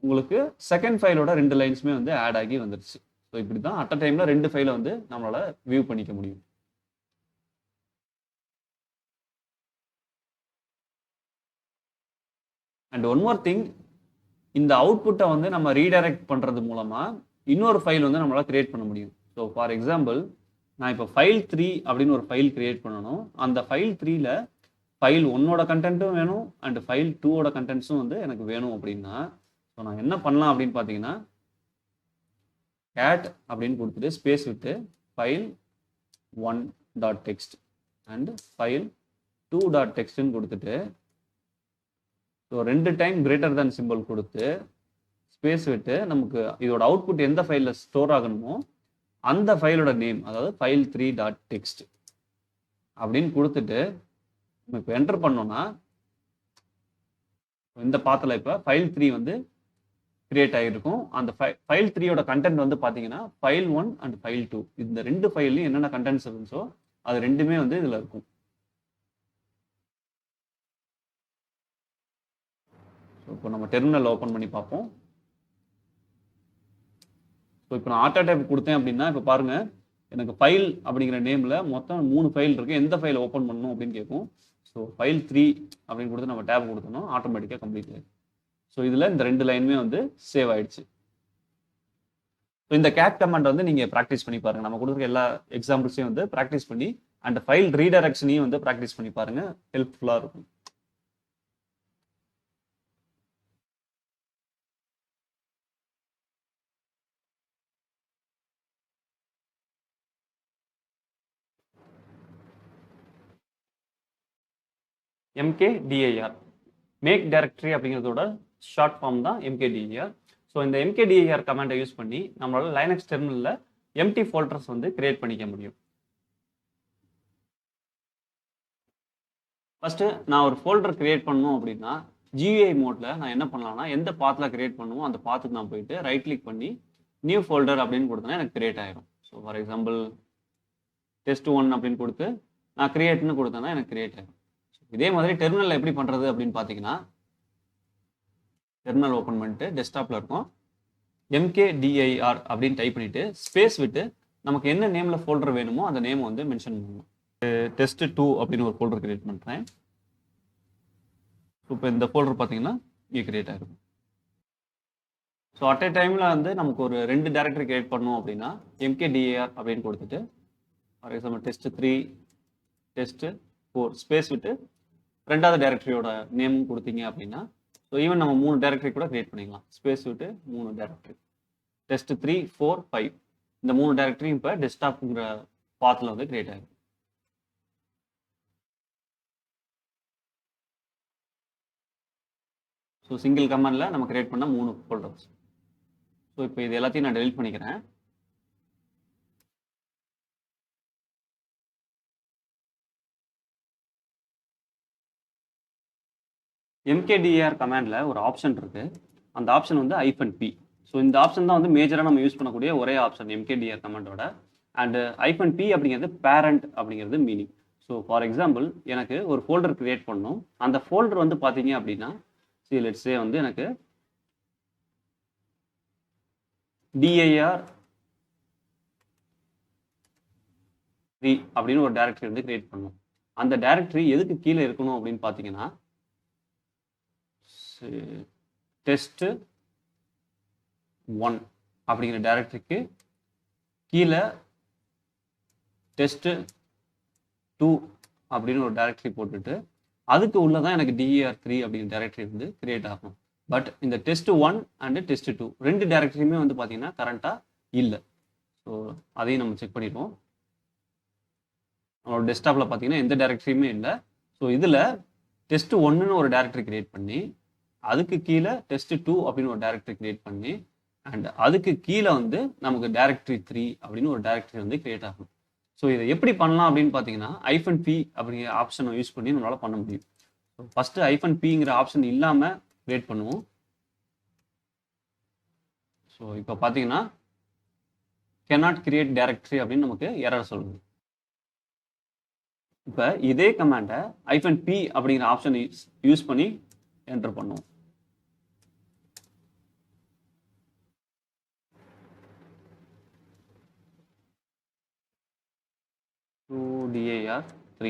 உங்களுக்கு செகண்ட் ஃபைலோட 2 லைன்ஸுமே வந்து ஆட் ஆகி வந்துருச்சு. ஸோ இப்படி தான் அட் அ டைமில் 2 ஃபைலை வந்து நம்மளால வியூ பண்ணிக்க முடியும். அண்ட் ஒன் மோர் திங், இந்த அவுட்புட்டை வந்து நம்ம ரீடைரக்ட் பண்ணுறது மூலமாக இன்னொரு ஃபைல் வந்து நம்மளால் கிரியேட் பண்ண முடியும். ஸோ ஃபார் எக்ஸாம்பிள் நான் இப்போ ஃபைல் 3 அப்படின்னு ஒரு ஃபைல் கிரியேட் பண்ணணும். அந்த ஃபைல் 3ல ஃபைல் 1ஓட கண்டென்ட்டும் வேணும் அண்ட் ஃபைல் 2ஓட கண்டென்ட்ஸும் வந்து எனக்கு வேணும் அப்படின்னா ஸோ நான் என்ன பண்ணலாம் அப்படின்னு பார்த்தீங்கன்னா கேட் அப்படின்னு கொடுத்துட்டு ஸ்பேஸ் விட்டு ஃபைல் 1.text அண்ட் ஃபைல் 2.textன்னு கொடுத்துட்டு so 2 time greater than simple கொடுத்து ஸ்பேஸ் விட்டு நமக்கு இதோட அவுட்புட் எந்த ஃபைலில் ஸ்டோர் ஆகணுமோ அந்த ஃபைலோட நேம், அதாவது ஃபைல் 3.text அப்படின்னு கொடுத்துட்டு நம்ம இப்போ என்டர் பண்ணோம்னா இந்த பாத்தில் இப்போ ஃபைல் 3 வந்து கிரியேட் ஆகிருக்கும். அந்த ஃபைல் 3யோட கண்டென்ட் வந்து பார்த்தீங்கன்னா ஃபைல் 1 அண்ட் ஃபைல் 2 இந்த 2 ஃபைல்லையும் என்னென்ன கண்டென்ட்ஸ் இருந்துச்சோ அது ரெண்டுமே வந்து இதில் இருக்கும். ஸோ இப்போ நம்ம டெர்மினல் ஓப்பன் பண்ணி பார்ப்போம். ஸோ இப்போ நான் ஆட்டோ டைப் கொடுத்தேன் அப்படின்னா இப்போ பாருங்க எனக்கு ஃபைல் அப்படிங்கிற நேமில் மொத்தம் 3 ஃபைல் இருக்குது. எந்த ஃபைலை ஓப்பன் பண்ணணும் அப்படின்னு கேட்கும். ஸோ ஃபைல் 3 அப்படின்னு கொடுத்து நம்ம டேப் கொடுத்தோம், ஆட்டோமேட்டிக்காக கம்ப்ளீட் ஆகிடும். ஸோ இதில் இந்த 2 லைனுமே வந்து சேவ் ஆயிடுச்சு. ஸோ இந்த கேட் கமாண்ட் வந்து நீங்கள் ப்ராக்டிஸ் பண்ணி பாருங்கள். நம்ம கொடுக்குற எல்லா எக்ஸாம்பிள்ஸையும் வந்து ப்ராக்டிஸ் பண்ணி அண்ட் ஃபைல் ரீடைரக்ஷனையும் வந்து ப்ராக்டிஸ் பண்ணி பாருங்கள், ஹெல்ப்ஃபுல்லாக இருக்கும். MKDIR மேக் டைரக்டரி அப்படிங்கிறதோட ஷார்ட் ஃபார்ம் தான் MKDIR. ஸோ இந்த MKDIR கமாண்டை யூஸ் பண்ணி நம்மளால லைனக்ஸ் டெர்மினலில் எம்டி ஃபோல்டர்ஸ் வந்து கிரியேட் பண்ணிக்க முடியும். ஃபர்ஸ்ட் நான் ஒரு ஃபோல்டர் கிரியேட் பண்ணணும் அப்படின்னா GUI மோட்ல நான் என்ன பண்ணலாம்னா எந்த பாத்தில் கிரியேட் பண்ணுவோம் அந்த பாத்துக்கு நான் போயிட்டு ரைட் கிளிக் பண்ணி நியூ ஃபோல்டர் அப்படின்னு கொடுத்தனா எனக்கு கிரியேட் ஆயிரும். ஸோ ஃபார் எக்ஸாம்பிள் test1 அப்படின்னு கொடுத்து நான் கிரியேட்னு கொடுத்தேன்னா எனக்கு கிரியேட் ஆயிரும். இதே மாதிரி டெர்மினல் எப்படி பண்றது அப்படின்னு பார்த்தீங்கன்னா டெர்மினல் ஓப்பன் பண்ணிட்டு டெஸ்க்டாப்ல இருக்கும் MKDIR அப்படின்னு டைப் பண்ணிட்டு ஸ்பேஸ் விட்டு நமக்கு என்ன நேம்ல ஃபோல்டர் வேணுமோ அந்த நேம் வந்து மென்ஷன் பண்ணணும். test2 அப்படின்னு ஒரு ஃபோல்டர் கிரியேட் பண்றேன். இப்போ இந்த ஃபோல்டர் பார்த்தீங்கன்னா இங்கே கிரியேட் ஆயிருக்கும். ஸோ அட் ஏ டைமில் வந்து நமக்கு ஒரு 2 டைரக்டரி கிரியேட் பண்ணோம் அப்படின்னா MKDIR அப்படின்னு கொடுத்துட்டு for example test3 test4 space விட்டு 2வது டைரக்டரியோட நேமும் கொடுத்தீங்க அப்படின்னா ஸோ ஈவன் நம்ம 3 டைரக்டரி கூட கிரியேட் பண்ணிக்கலாம். ஸ்பேஸ் விட்டு 3 டைரக்டரி test3 4 5 இந்த 3 டைரக்டரியும் இப்போ டெஸ்க்டாப்ங்கிற பாத்தில் வந்து கிரியேட் ஆகும். ஸோ சிங்கிள் கமாண்டில் நம்ம கிரியேட் பண்ண 3 ஃபோல்டர்ஸ். ஸோ இப்போ இது எல்லாத்தையும் நான் டெலிட் பண்ணிக்கிறேன். MKDIR கமாண்டில் ஒரு ஆப்ஷன் இருக்கு. அந்த ஆப்ஷன் வந்து -p. ஸோ இந்த ஆப்ஷன் தான் வந்து மேஜராக நம்ம யூஸ் பண்ணக்கூடிய ஒரே ஆப்ஷன் MKDIR கமாண்டோட. அண்ட் -p அப்படிங்கிறது பேரண்ட் அப்படிங்கிறது மீனிங். ஸோ ஃபார் எக்ஸாம்பிள் எனக்கு ஒரு ஃபோல்டர் கிரியேட் பண்ணணும். அந்த ஃபோல்டர் வந்து பார்த்தீங்க அப்படின்னா லெட்ஸ் சே வந்து எனக்கு dir3 அப்படின்னு ஒரு டைரக்டரி வந்து கிரியேட் பண்ணணும். அந்த டைரக்டரி எதுக்கு கீழே இருக்கணும் அப்படின்னு பார்த்தீங்கன்னா test1 அப்படிங்கிற டைரக்டரிக்கு கீழே test2 அப்படின்னு ஒரு டைரக்டரி போட்டுட்டு அதுக்கு உள்ளதான் எனக்கு dir3 அப்படிங்கிற டைரக்டரி வந்து கிரியேட் ஆகும். பட் இந்த test1 அண்ட் test2 2 டைரக்டரியுமே வந்து பார்த்தீங்கன்னா கரண்டாக இல்லை. ஸோ அதையும் நம்ம செக் பண்ணிடுவோம். நம்மளோட டெஸ்க்டாப்பில் பார்த்தீங்கன்னா எந்த டைரக்டரியுமே இல்லை. ஸோ இதில் test1ன்னு ஒரு டைரக்டரி கிரியேட் பண்ணி அதுக்கு கீழே test2 அப்படின்னு ஒரு டைரக்டரி கிரியேட் பண்ணி அண்ட் அதுக்கு கீழே வந்து நமக்கு directory3 அப்படின்னு ஒரு டைரக்டரி வந்து கிரியேட் ஆகும். ஸோ இதை எப்படி பண்ணலாம் அப்படின்னு பார்த்தீங்கன்னா -p அப்படிங்கிற ஆப்ஷனை யூஸ் பண்ணி நம்மளால பண்ண முடியும். ஸோ ஃபர்ஸ்ட் -pங்கிற ஆப்ஷன் இல்லாமல் கிரியேட் பண்ணுவோம். ஸோ இப்போ பார்த்தீங்கன்னா cannot create directory அப்படின்னு நமக்கு எரர் சொல்லுது. இப்போ இதே கமாண்டை -p அப்படிங்கிற ஆப்ஷன் யூஸ் பண்ணி என்டர் பண்ணுவோம். dir3.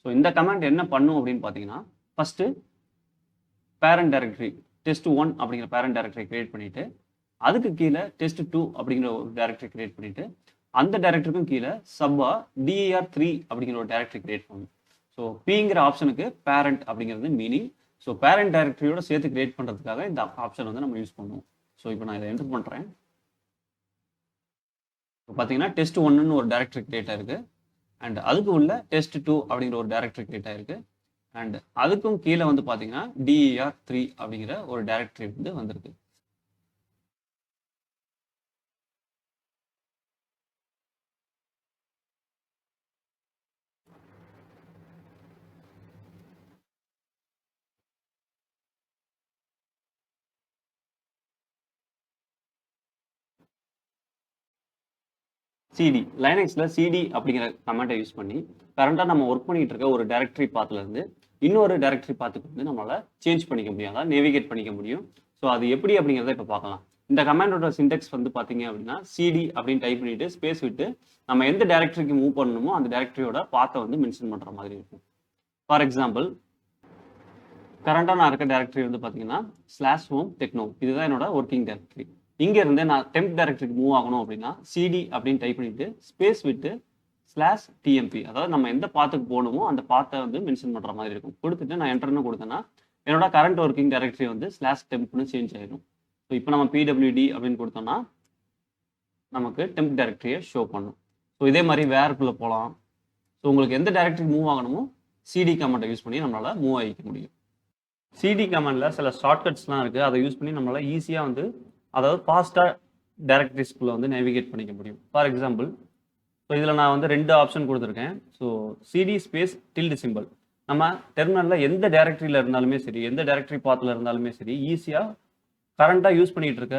ஸோ இந்த கமாண்ட் என்ன பண்ணும் அப்படின்னு பார்த்தீங்கன்னா ஃபர்ஸ்ட் பேரண்ட் டைரக்டரி test1 அப்படிங்கிற பேரண்ட் டைரக்டரி கிரியேட் பண்ணிட்டு அதுக்கு கீழே test2 அப்படிங்கிற ஒரு டைரக்டரி கிரியேட் பண்ணிட்டு அந்த டைரக்டருக்கும் கீழே சப்பா dir3 அப்படிங்கிற ஒரு டைரக்டரி கிரியேட் பண்ணும். ஸோ பிங்கிற ஆப்ஷனுக்கு பேரண்ட் அப்படிங்கிறது மீனிங். ஸோ பேரண்ட் டைரக்டரியோட சேர்த்து கிரியேட் பண்ணுறதுக்காக இந்த ஆப்ஷன் வந்து நம்ம யூஸ் பண்ணுவோம். ஸோ இப்போ நான் இதை என்டர் பண்ணுறேன். இப்போ பார்த்தீங்கன்னா test1ன்னு ஒரு டைரக்டரி கிரியேட் ஆயிருக்கு அண்ட் அதுக்கு உள்ள test2 அப்படிங்கிற ஒரு டைரக்டரி கிரியேட் ஆயிருக்கு அண்ட் அதுக்கும் கீழே வந்து பார்த்தீங்கன்னா dir3 அப்படிங்கிற ஒரு டைரக்டரி வந்து வந்திருக்கு. cd லைனக்ஸில் cd அப்படிங்கிற கமெண்ட்டை யூஸ் பண்ணி கரண்டாக நம்ம ஒர்க் பண்ணிட்டு இருக்க ஒரு டைரக்டரி பாத்துலேருந்து இன்னொரு டைரக்டரி பாத்துக்கு வந்து நம்மளால சேஞ்ச் பண்ணிக்க முடியும், அதாவது நேவிகேட் பண்ணிக்க முடியும். ஸோ அது எப்படி அப்படிங்கிறத இப்போ பார்க்கலாம். இந்த கமாண்டோட சின்டெக்ஸ் வந்து பார்த்தீங்க அப்படின்னா சிடி அப்படின்னு டைப் பண்ணிட்டு ஸ்பேஸ் விட்டு நம்ம எந்த டைரக்டரிக்கு மூவ் பண்ணணுமோ அந்த டைரக்டரியோட பாத்தை வந்து மென்ஷன் பண்ணுற மாதிரி இருக்கும். ஃபார் எக்ஸாம்பிள் கரண்டாக நான் இருக்க டைரக்டரி வந்து பார்த்தீங்கன்னா /home techno இதுதான் என்னோட ஒர்க்கிங் டைரக்டரி. இங்கே இருந்து நான் டெம்ப் டைரக்டரிக்கு மூவ் ஆகணும் அப்படின்னா சிடி அப்படின்னு டைப் பண்ணிட்டு ஸ்பேஸ் விட்டு /tmp அதாவது நம்ம எந்த பாத்துக்கு போகணுமோ அந்த பாத்தை வந்து மென்ஷன் பண்ணுற மாதிரி இருக்கும். கொடுத்துட்டு நான் என்டர்னு கொடுத்தேன்னா என்னோட கரண்ட் ஒர்க்கிங் டைரக்டரி வந்து /tempனு சேஞ்ச் ஆயிடும். ஸோ இப்போ நம்ம pwd அப்படின்னு கொடுத்தோம்னா நமக்கு டெம்ப் டைரக்டரியை ஷோ பண்ணும். ஸோ இதே மாதிரி வேர்க்குள்ளே போகலாம். ஸோ உங்களுக்கு எந்த டைரக்டரி மூவ் ஆகணுமோ சிடி கமாண்டை யூஸ் பண்ணி நம்மளால் மூவ் ஆகிக்க முடியும். சிடி கமாண்டில் சில ஷார்ட்கட்ஸ்லாம் இருக்குது. அதை யூஸ் பண்ணி நம்மளால் ஈஸியாக வந்து அதாவது ஃபாஸ்ட்டாக டைரக்டரிஸ்குள்ளே வந்து நேவிகேட் பண்ணிக்க முடியும். ஃபார் எக்ஸாம்பிள் ஸோ இதில் நான் வந்து 2 ஆப்ஷன் கொடுத்துருக்கேன். So CD space tilde simple நம்ம டெர்மினலில் எந்த டைரக்டரியில் இருந்தாலுமே சரி, எந்த டைரக்டரி பாத்தில் இருந்தாலுமே சரி, ஈஸியாக கரண்ட்டாக யூஸ் பண்ணிகிட்டு இருக்க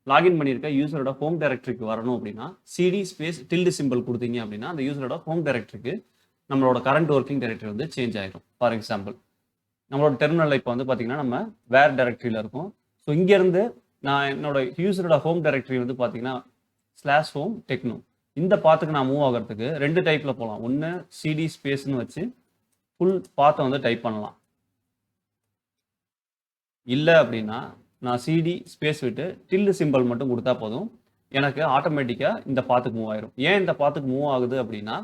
லாகின் பண்ணியிருக்க யூசரோட ஹோம் டைரக்டரிக்கு வரணும் அப்படின்னா சிடி ஸ்பேஸ் டில்டு சிம்பிள் கொடுத்தீங்க அப்படின்னா அந்த யூசரோட ஹோம் டைரக்டரிக்கு நம்மளோட கரண்ட் ஒர்க்கிங் டைரக்டரி வந்து சேஞ்ச் ஆகிடும். ஃபார் எக்ஸாம்பிள் நம்மளோட டெர்மினலில் இப்போ வந்து பார்த்தீங்கன்னா நம்ம வேர் டைரக்டரியில் இருக்கும். ஸோ இங்கேருந்து நான் என்னோட யூசரோட ஹோம் டைரக்டரி வந்து பார்த்தீங்கன்னா /home techno இந்த பாத்துக்கு நான் மூவ் ஆகிறதுக்கு 2 டைப்பில் போகலாம். ஒன்று சிடி ஸ்பேஸ்னு வச்சு ஃபுல் பாத்தை வந்து டைப் பண்ணலாம். இல்லை அப்படின்னா நான் சிடி ஸ்பேஸ் விட்டு டில்டு சிம்பிள் மட்டும் கொடுத்தா போதும், எனக்கு ஆட்டோமேட்டிக்காக இந்த பாத்துக்கு மூவ் ஆயிரும். ஏன் இந்த பாத்துக்கு மூவ் ஆகுது அப்படின்னா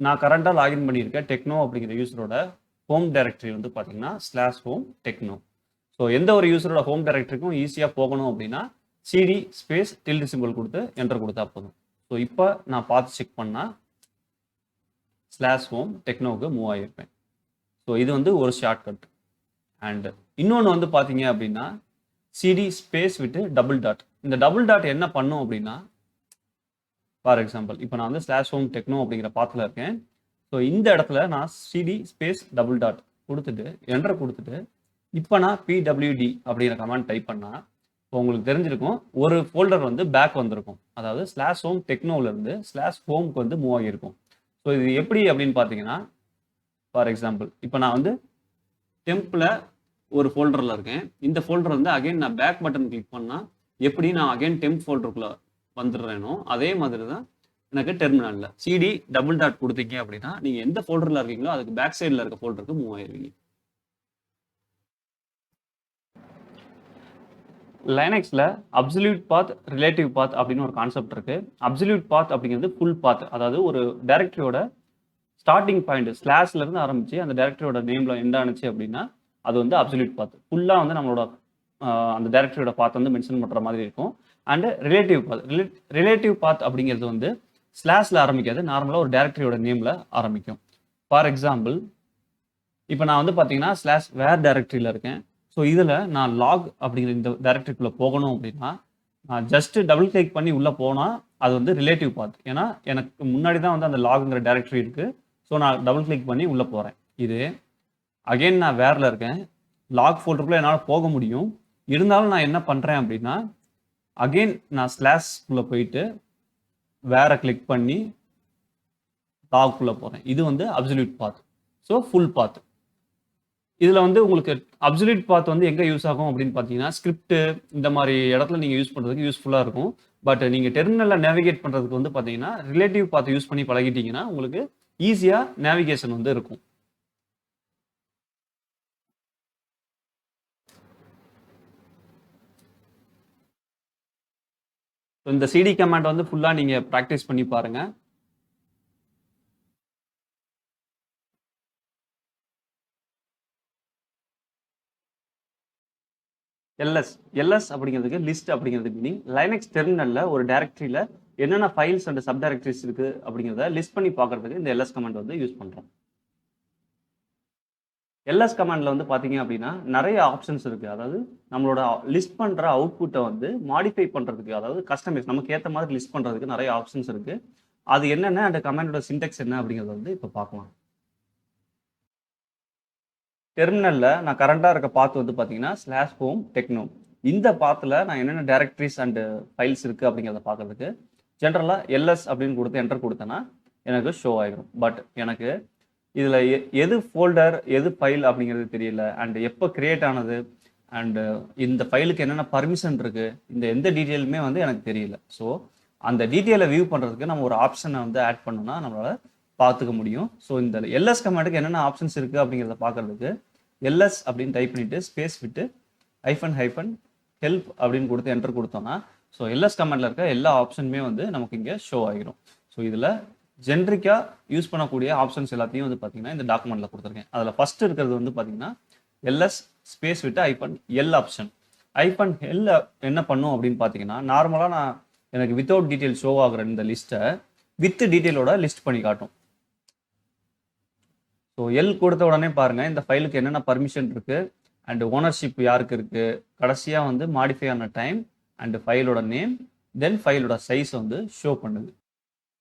நான் கரண்டாக லாகின் பண்ணியிருக்கேன் டெக்னோ அப்படிங்கிற யூசரோட ஹோம் டைரக்டரி வந்து பார்த்தீங்கன்னா /home techno. ஸோ எந்த ஒரு யூசரோட ஹோம் டைரக்டரிக்கும் ஈஸியாக போகணும் அப்படின்னா சிடி ஸ்பேஸ் டில்டு சிம்பிள் கொடுத்து என்டர் கொடுத்தா போதும். ஸோ இப்போ நான் பார்த்து செக் பண்ணால் /home technoக்கு மூவ் ஆகியிருப்பேன். ஸோ இது வந்து ஒரு ஷார்ட்கட். அண்ட் இன்னொன்று வந்து பார்த்தீங்க அப்படின்னா சிடி ஸ்பேஸ் விட்டு டபுள் டாட். இந்த டபுள் டாட் என்ன பண்ணும் அப்படின்னா ஃபார் எக்ஸாம்பிள் இப்போ நான் வந்து /home techno அப்படிங்கிற பாத்தில் இருக்கேன். ஸோ இந்த இடத்துல நான் சிடி ஸ்பேஸ் டபுள் டாட் கொடுத்துட்டு என்டர் கொடுத்துட்டு இப்போ நான் pwd அப்படிங்கிற கமாண்ட் டைப் பண்ணால் இப்போ உங்களுக்கு தெரிஞ்சிருக்கும் ஒரு ஃபோல்டர் வந்து பேக் வந்திருக்கும். அதாவது /home technoலேருந்து /homeக்கு வந்து மூவ் ஆகியிருக்கும். ஸோ இது எப்படி அப்படின்னு பார்த்தீங்கன்னா ஃபார் எக்ஸாம்பிள் இப்போ நான் வந்து டெம்பில் ஒரு ஃபோல்டரில் இருக்கேன். இந்த ஃபோல்டர் வந்து அகைன் நான் பேக் பட்டன் கிளிக் பண்ணால் எப்படி நான் அகைன் டெம்ப் ஃபோல்டருக்குள்ளே வந்துடுறேனோ அதே மாதிரி தான் எனக்கு டெர்மினலில் சிடி டபுள் டாட் கொடுத்தீங்க அப்படின்னா நீங்கள் எந்த ஃபோல்டரில் இருக்கீங்களோ அதுக்கு பேக் சைடில் இருக்க ஃபோல்டருக்கு மூவ் ஆயிருவீங்க. லைனக்ஸில் அப்சல்யூட் பாத் ரிலேட்டிவ் பாத் அப்படின்னு ஒரு கான்செப்ட் இருக்குது. அப்சல்யூட் பாத் அப்படிங்கிறது ஃபுல் பாத், அதாவது ஒரு டைரக்டரியோட ஸ்டார்டிங் பாயிண்ட் ஸ்லாஷ்லேருந்து ஆரம்பித்து அந்த டைரக்டரியோட நேமில் எண்ட் ஆனிச்சு அப்படின்னா அது வந்து அப்சல்யூட் பாத். ஃபுல்லாக வந்து நம்மளோட அந்த டைரக்டரியோட பாத் வந்து மென்ஷன் பண்ணுற மாதிரி இருக்கும். அண்டு ரிலேட்டிவ் பாத் அப்படிங்கிறது வந்து ஸ்லாஷில் ஆரம்பிக்காது, நார்மலாக ஒரு டைரக்டரியோட நேமில் ஆரம்பிக்கும். ஃபார் எக்ஸாம்பிள் இப்போ நான் வந்து பார்த்தீங்கன்னா /வேர் டைரக்டரியில் இருக்கேன். ஸோ இதில் நான் லாக் அப்படிங்கிற இந்த டைரக்டரிக்குள்ளே போகணும் அப்படின்னா நான் ஜஸ்ட் டபுள் கிளிக் பண்ணி உள்ளே போனால் அது வந்து ரிலேட்டிவ் பாத். ஏன்னா எனக்கு முன்னாடி தான் வந்து அந்த லாகுங்கிற டைரக்டரி இருக்குது. ஸோ நான் டபுள் கிளிக் பண்ணி உள்ளே போகிறேன். இது அகெயின் நான் வேரில் இருக்கேன், லாக் ஃபோல்டருக்குள்ளே என்னால் போக முடியும். இருந்தாலும் நான் என்ன பண்ணுறேன் அப்படின்னா அகெயின் நான் /குள்ளே போயிட்டு வேரை கிளிக் பண்ணி லாக்குள்ளே போகிறேன். இது வந்து அப்சல்யூட் பாத். ஸோ ஃபுல் பாத். இதில் வந்து உங்களுக்கு அப்சல்யூட் பாத் வந்து எங்கே யூஸ் ஆகும் அப்படின்னு பார்த்தீங்கன்னா ஸ்கிரிப்ட் இந்த மாதிரி இடத்துல நீங்கள் யூஸ் பண்ணுறதுக்கு யூஸ்ஃபுல்லாக இருக்கும். பட் நீங்கள் டெர்மினலில் நேவிகேட் பண்ணுறதுக்கு வந்து பார்த்தீங்கன்னா ரிலேட்டிவ் பாத் யூஸ் பண்ணி பழகிட்டீங்கன்னா உங்களுக்கு ஈஸியாக நேவிகேஷன் வந்து இருக்கும். இந்த சிடி கமாண்ட் வந்து ஃபுல்லாக நீங்கள் ப்ராக்டிஸ் பண்ணி பாருங்கள். எல்எஸ் அப்படிங்கிறதுக்கு லிஸ்ட் அப்படிங்கிறதுக்கு மீனிங் லைனக்ஸ் டெர்மினலில் ஒரு டைரக்டரியில் என்னென்ன ஃபைல்ஸ் அண்ட் சப் டைரக்டரிஸ் இருக்குது அப்படிங்கிறத லிஸ்ட் பண்ணி பார்க்கறதுக்கு இந்த எல்எஸ் கமாண்ட் வந்து யூஸ் பண்ணுறோம். எல்எஸ் கமாண்டில் வந்து பார்த்தீங்க அப்படின்னா நிறைய ஆப்ஷன்ஸ் இருக்குது. அதாவது நம்மளோட லிஸ்ட் பண்ணுற அவுட்புட்டை வந்து மாடிஃபை பண்ணுறதுக்கு, அதாவது கஸ்டமைஸ் நமக்கு ஏற்ற மாதிரி லிஸ்ட் பண்ணுறதுக்கு நிறைய ஆப்ஷன்ஸ் இருக்குது. அது என்னென்ன அந்த கமாண்டோட சின்டெக்ஸ் என்ன அப்படிங்கிறத வந்து இப்போ பார்க்கலாம். டெர்மினலில் நான் கரண்டாக இருக்க பாத் வந்து பார்த்தீங்கன்னா /home techno. இந்த பாத்தில் நான் என்னென்ன டைரக்டரிஸ் அண்ட் ஃபைல்ஸ் இருக்குது அப்படிங்கிறத பார்க்கறதுக்கு ஜென்ரலாக எல்எஸ் அப்படின்னு கொடுத்து என்டர் கொடுத்தேன்னா எனக்கு ஷோ ஆகிடும். பட் எனக்கு இதில் எது ஃபோல்டர் எது ஃபைல் அப்படிங்கிறது தெரியல, அண்ட் எப்போ கிரியேட் ஆனது அண்ட் இந்த ஃபைலுக்கு என்னென்ன பர்மிஷன் இருக்கு, இந்த எந்த டீட்டெயிலுமே வந்து எனக்கு தெரியல. ஸோ அந்த டீட்டெயிலை வியூ பண்ணுறதுக்கு நம்ம ஒரு ஆப்ஷனை வந்து ஆட் பண்ணோம்னா நம்மளால பார்த்துக்க முடியும். ஸோ இந்த எல்எஸ் கமாண்டுக்கு என்னென்ன ஆப்ஷன்ஸ் இருக்கு அப்படிங்கிறத பார்க்கறதுக்கு எல்எஸ் அப்படின்னு டைப் பண்ணிட்டு ஸ்பேஸ் விட்டு ஹைஃபன் ஹைஃபன் ஹெல்ப் அப்படின்னு கொடுத்து என்டர் கொடுத்தோம்னா ஸோ எல்எஸ் கமாண்டில் இருக்க எல்லா ஆப்ஷனுமே வந்து நமக்கு இங்கே ஷோ ஆகிரும். ஸோ இதில் ஜென்ரிக்காக யூஸ் பண்ணக்கூடிய ஆப்ஷன்ஸ் எல்லாத்தையும் வந்து பார்த்தீங்கன்னா இந்த டாக்குமெண்ட்டில் கொடுத்துருக்கேன். அதில் ஃபர்ஸ்ட் இருக்கிறது வந்து பார்த்தீங்கன்னா எல்எஸ் ஸ்பேஸ் விட்டு ஐபன் எல் ஆப்ஷன். ஐபன் எல் என்ன பண்ணும் அப்படின்னு பார்த்தீங்கன்னா நார்மலாக நான் எனக்கு வித்தவுட் டீட்டெயில் ஷோ ஆகுற இந்த லிஸ்ட்டை வித் டீட்டெயிலோட லிஸ்ட் பண்ணி காட்டும். ஸோ எல் கொடுத்த உடனே பாருங்க இந்த ஃபைலுக்கு என்னென்ன பர்மிஷன் இருக்கு அண்ட் ஓனர்ஷிப் யாருக்கு இருக்கு, கடைசியாக வந்து மாடிஃபை ஆன டைம் அண்ட் ஃபைலோட நேம், தென் ஃபைலோட சைஸ் வந்து ஷோ பண்ணுது.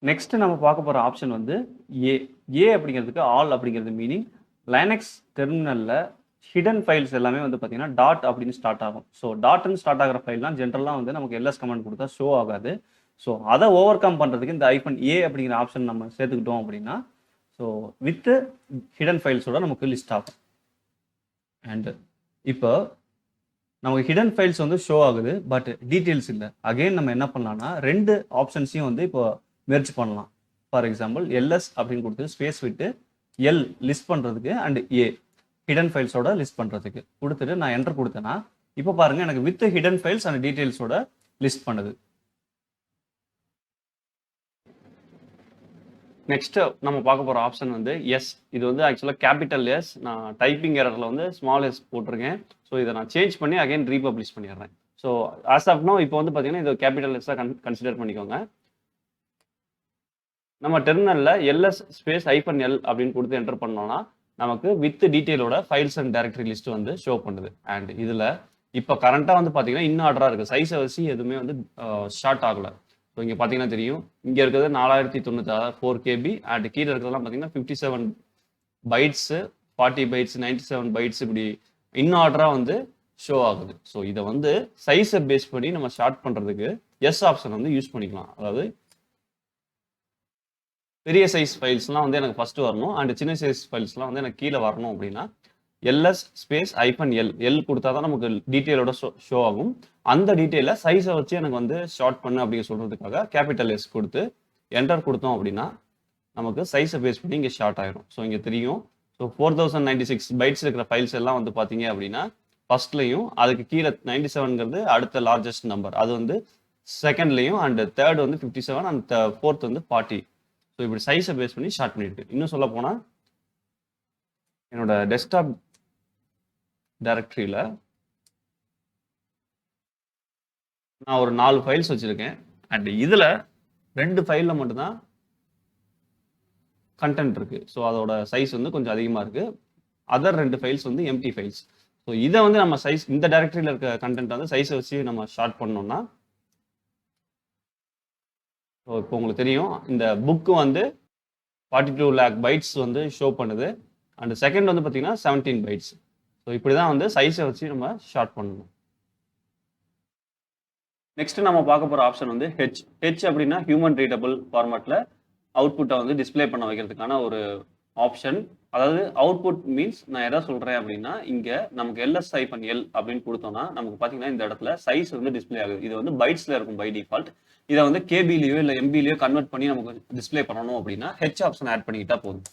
நெக்ஸ்ட் நம்ம பார்க்க போகிற ஆப்ஷன் வந்து ஏ. ஏ அப்படிங்கிறதுக்கு ஆல் அப்படிங்கிறது மீனிங். லைனக்ஸ் டெர்மினலில் ஹிடன் ஃபைல்ஸ் எல்லாமே வந்து பார்த்தீங்கன்னா டாட் அப்படின்னு ஸ்டார்ட் ஆகும். ஸோ டாட்னு ஸ்டார்ட் ஆகிற ஃபைல்லாம் ஜென்ரலாக வந்து நமக்கு எல்எஸ் கமெண்ட் கொடுத்தா ஷோ ஆகாது. ஸோ அதை ஓவர் கம் பண்ணுறதுக்கு இந்த ஐபன் ஏ அப்படிங்கிற ஆப்ஷன் நம்ம சேர்த்துக்கிட்டோம் அப்படின்னா ஸோ வித் ஹிடன் ஃபைல்ஸோட நமக்கு லிஸ்ட் ஆகும். அண்ட் இப்போ நமக்கு ஹிடன் ஃபைல்ஸ் வந்து ஷோ ஆகுது, பட் டீட்டெயில்ஸ் இல்லை. அகெயின் நம்ம என்ன பண்ணலாம்னா ரெண்டு ஆப்ஷன்ஸையும் வந்து இப்போ மெர்ஜ் பண்ணலாம். ஃபார் எக்ஸாம்பிள் எல்எஸ் அப்படின்னு கொடுத்து ஸ்பேஸ் விட்டு எல் லிஸ்ட் பண்ணுறதுக்கு அண்ட் ஏ ஹிடன் ஃபைல்ஸோட லிஸ்ட் பண்ணுறதுக்கு கொடுத்துட்டு நான் என்டர் கொடுத்தேன்னா இப்போ பாருங்க எனக்கு வித் ஹிடன் ஃபைல்ஸ் அண்ட் டீட்டெயில்ஸோட லிஸ்ட் பண்ணுது. நெக்ஸ்ட் நம்ம பார்க்க போகிற ஆப்ஷன் வந்து எஸ். இது வந்து ஆக்சுவலாக கேபிட்டல் எஸ். நான் டைப்பிங் எரரில் வந்து ஸ்மால் எஸ் போட்டிருக்கேன். ஸோ இதை நான் சேஞ்ச் பண்ணி அகைன் ரீபப்ளிஷ் பண்ணிடுறேன். ஸோ ஆஸ் ஆஃப் நோ இப்போ வந்து பார்த்தீங்கன்னா இது கேபிட்டல் எஸ்ஸாக கன்சிடர் பண்ணிக்கோங்க. நம்ம டெர்மினலில் எல்எஸ் ஸ்பேஸ் ஐபன் எல் அப்படின்னு கொடுத்து என்டர் பண்ணோம்னா நமக்கு வித் டீட்டெயிலோட ஃபைல்ஸ் அண்ட் டைரக்டரி லிஸ்ட் வந்து ஷோ பண்ணுது. அண்ட் இதில் இப்போ கரண்ட்டாக வந்து பார்த்தீங்கன்னா இன்னும் ஆர்டராக இருக்குது. சைஸை வச்சு எதுவுமே வந்து ஷார்ட் ஆகலை. ஸோ இங்கே பார்த்தீங்கன்னா தெரியும், இங்கே இருக்கிறது 4096 4 KB அண்ட் கீழே இருக்கிறதெல்லாம் பார்த்தீங்கன்னா 57 பைட்ஸு, 40 பைட்ஸ், 97 பைட்ஸ் இப்படி இன்னும் ஆர்டராக வந்து ஷோ ஆகுது. ஸோ இதை வந்து சைஸை பேஸ் பண்ணி நம்ம ஷார்ட் பண்ணுறதுக்கு எஸ் ஆப்ஷன் வந்து யூஸ் பண்ணிக்கலாம். அதாவது பெரிய சைஸ் ஃபைல்ஸ்லாம் வந்து எனக்கு ஃபர்ஸ்ட் வரணும் அண்ட் சின்ன சைஸ் ஃபைல்ஸ்லாம் வந்து எனக்கு கீழே வரணும் அப்படின்னா LS space hyphen L L கொடுத்தா தான் நமக்கு டீட்டெயிலோட ஷோ ஆகும். அந்த டீட்டெயிலை சைஸை வச்சு எனக்கு வந்து ஷார்ட் பண்ணு அப்படின்னு சொல்கிறதுக்காக கேபிட்டல் எஸ் கொடுத்து என்டர் கொடுத்தோம் அப்படின்னா நமக்கு சைஸை பேஸ் பண்ணி இங்கே ஷார்ட் ஆயிரும். ஸோ இங்கே தெரியும். ஸோ 4096 பைட்ஸ் இருக்கிற ஃபைல்ஸ் எல்லாம் வந்து பார்த்தீங்க அப்படின்னா ஃபர்ஸ்ட்லையும் அதுக்கு கீழே 97ங்கிறது அடுத்த லார்ஜஸ்ட் நம்பர், அது வந்து செகண்ட்லையும் அண்ட் தேர்ட் வந்து 57 அண்ட் ஃபோர்த் வந்து 40. ஸோ இப்படி சைஸை பேஸ் பண்ணி ஷார்ட் பண்ணியிருக்கு. இன்னும் சொல்ல போனால் என்னோட டெஸ்க்டாப் டைரக்டரியில் நான் ஒரு 4 ஃபைல்ஸ் வச்சுருக்கேன் அண்ட் இதில் 2 ஃபைலில் மட்டும்தான் கண்டென்ட் இருக்குது. ஸோ அதோட சைஸ் வந்து கொஞ்சம் அதிகமாக இருக்குது. அதர் 2 ஃபைல்ஸ் வந்து எம்டி ஃபைல்ஸ். ஸோ இதை வந்து நம்ம சைஸ் இந்த டைரக்டரியில் இருக்க கண்டென்ட் வந்து சைஸை வச்சு நம்ம ஷார்ட் பண்ணோம்னா ஸோ இப்போ உங்களுக்கு தெரியும் இந்த புக்கு வந்து 42 lakh பைட்ஸ் வந்து ஷோ பண்ணுது அண்ட் செகண்ட் வந்து பார்த்தீங்கன்னா 17 பைட்ஸ். ஸோ இப்படி தான் வந்து சைஸை வச்சு நம்ம ஷார்ட் பண்ணணும். நெக்ஸ்ட் நம்ம பார்க்க போகிற ஆப்ஷன் வந்து ஹெச் அப்படின்னா ஹியூமன் ரீடபிள் ஃபார்மேட்டில் அவுட்புட்டை வந்து டிஸ்பிளே பண்ண வைக்கிறதுக்கான ஒரு ஆப்ஷன். அதாவது அவுட்புட் மீன்ஸ் நான் எதை சொல்கிறேன் அப்படின்னா இங்கே நமக்கு எல்எஸ் ஐபன் எல் அப்படின்னு கொடுத்தோம்னா நமக்கு பார்த்தீங்கன்னா இந்த இடத்துல சைஸ் வந்து டிஸ்பிளே ஆகுது. இது வந்து பைட்ஸில் இருக்கும் பை டிஃபால்ட். இதை வந்து கேபிலையோ இல்லை எம்பிலையோ கன்வெர்ட் பண்ணி நமக்கு டிஸ்பிளே பண்ணணும் அப்படின்னா ஹெச் ஆப்ஷன் ஆட் பண்ணிக்கிட்டா போதும்.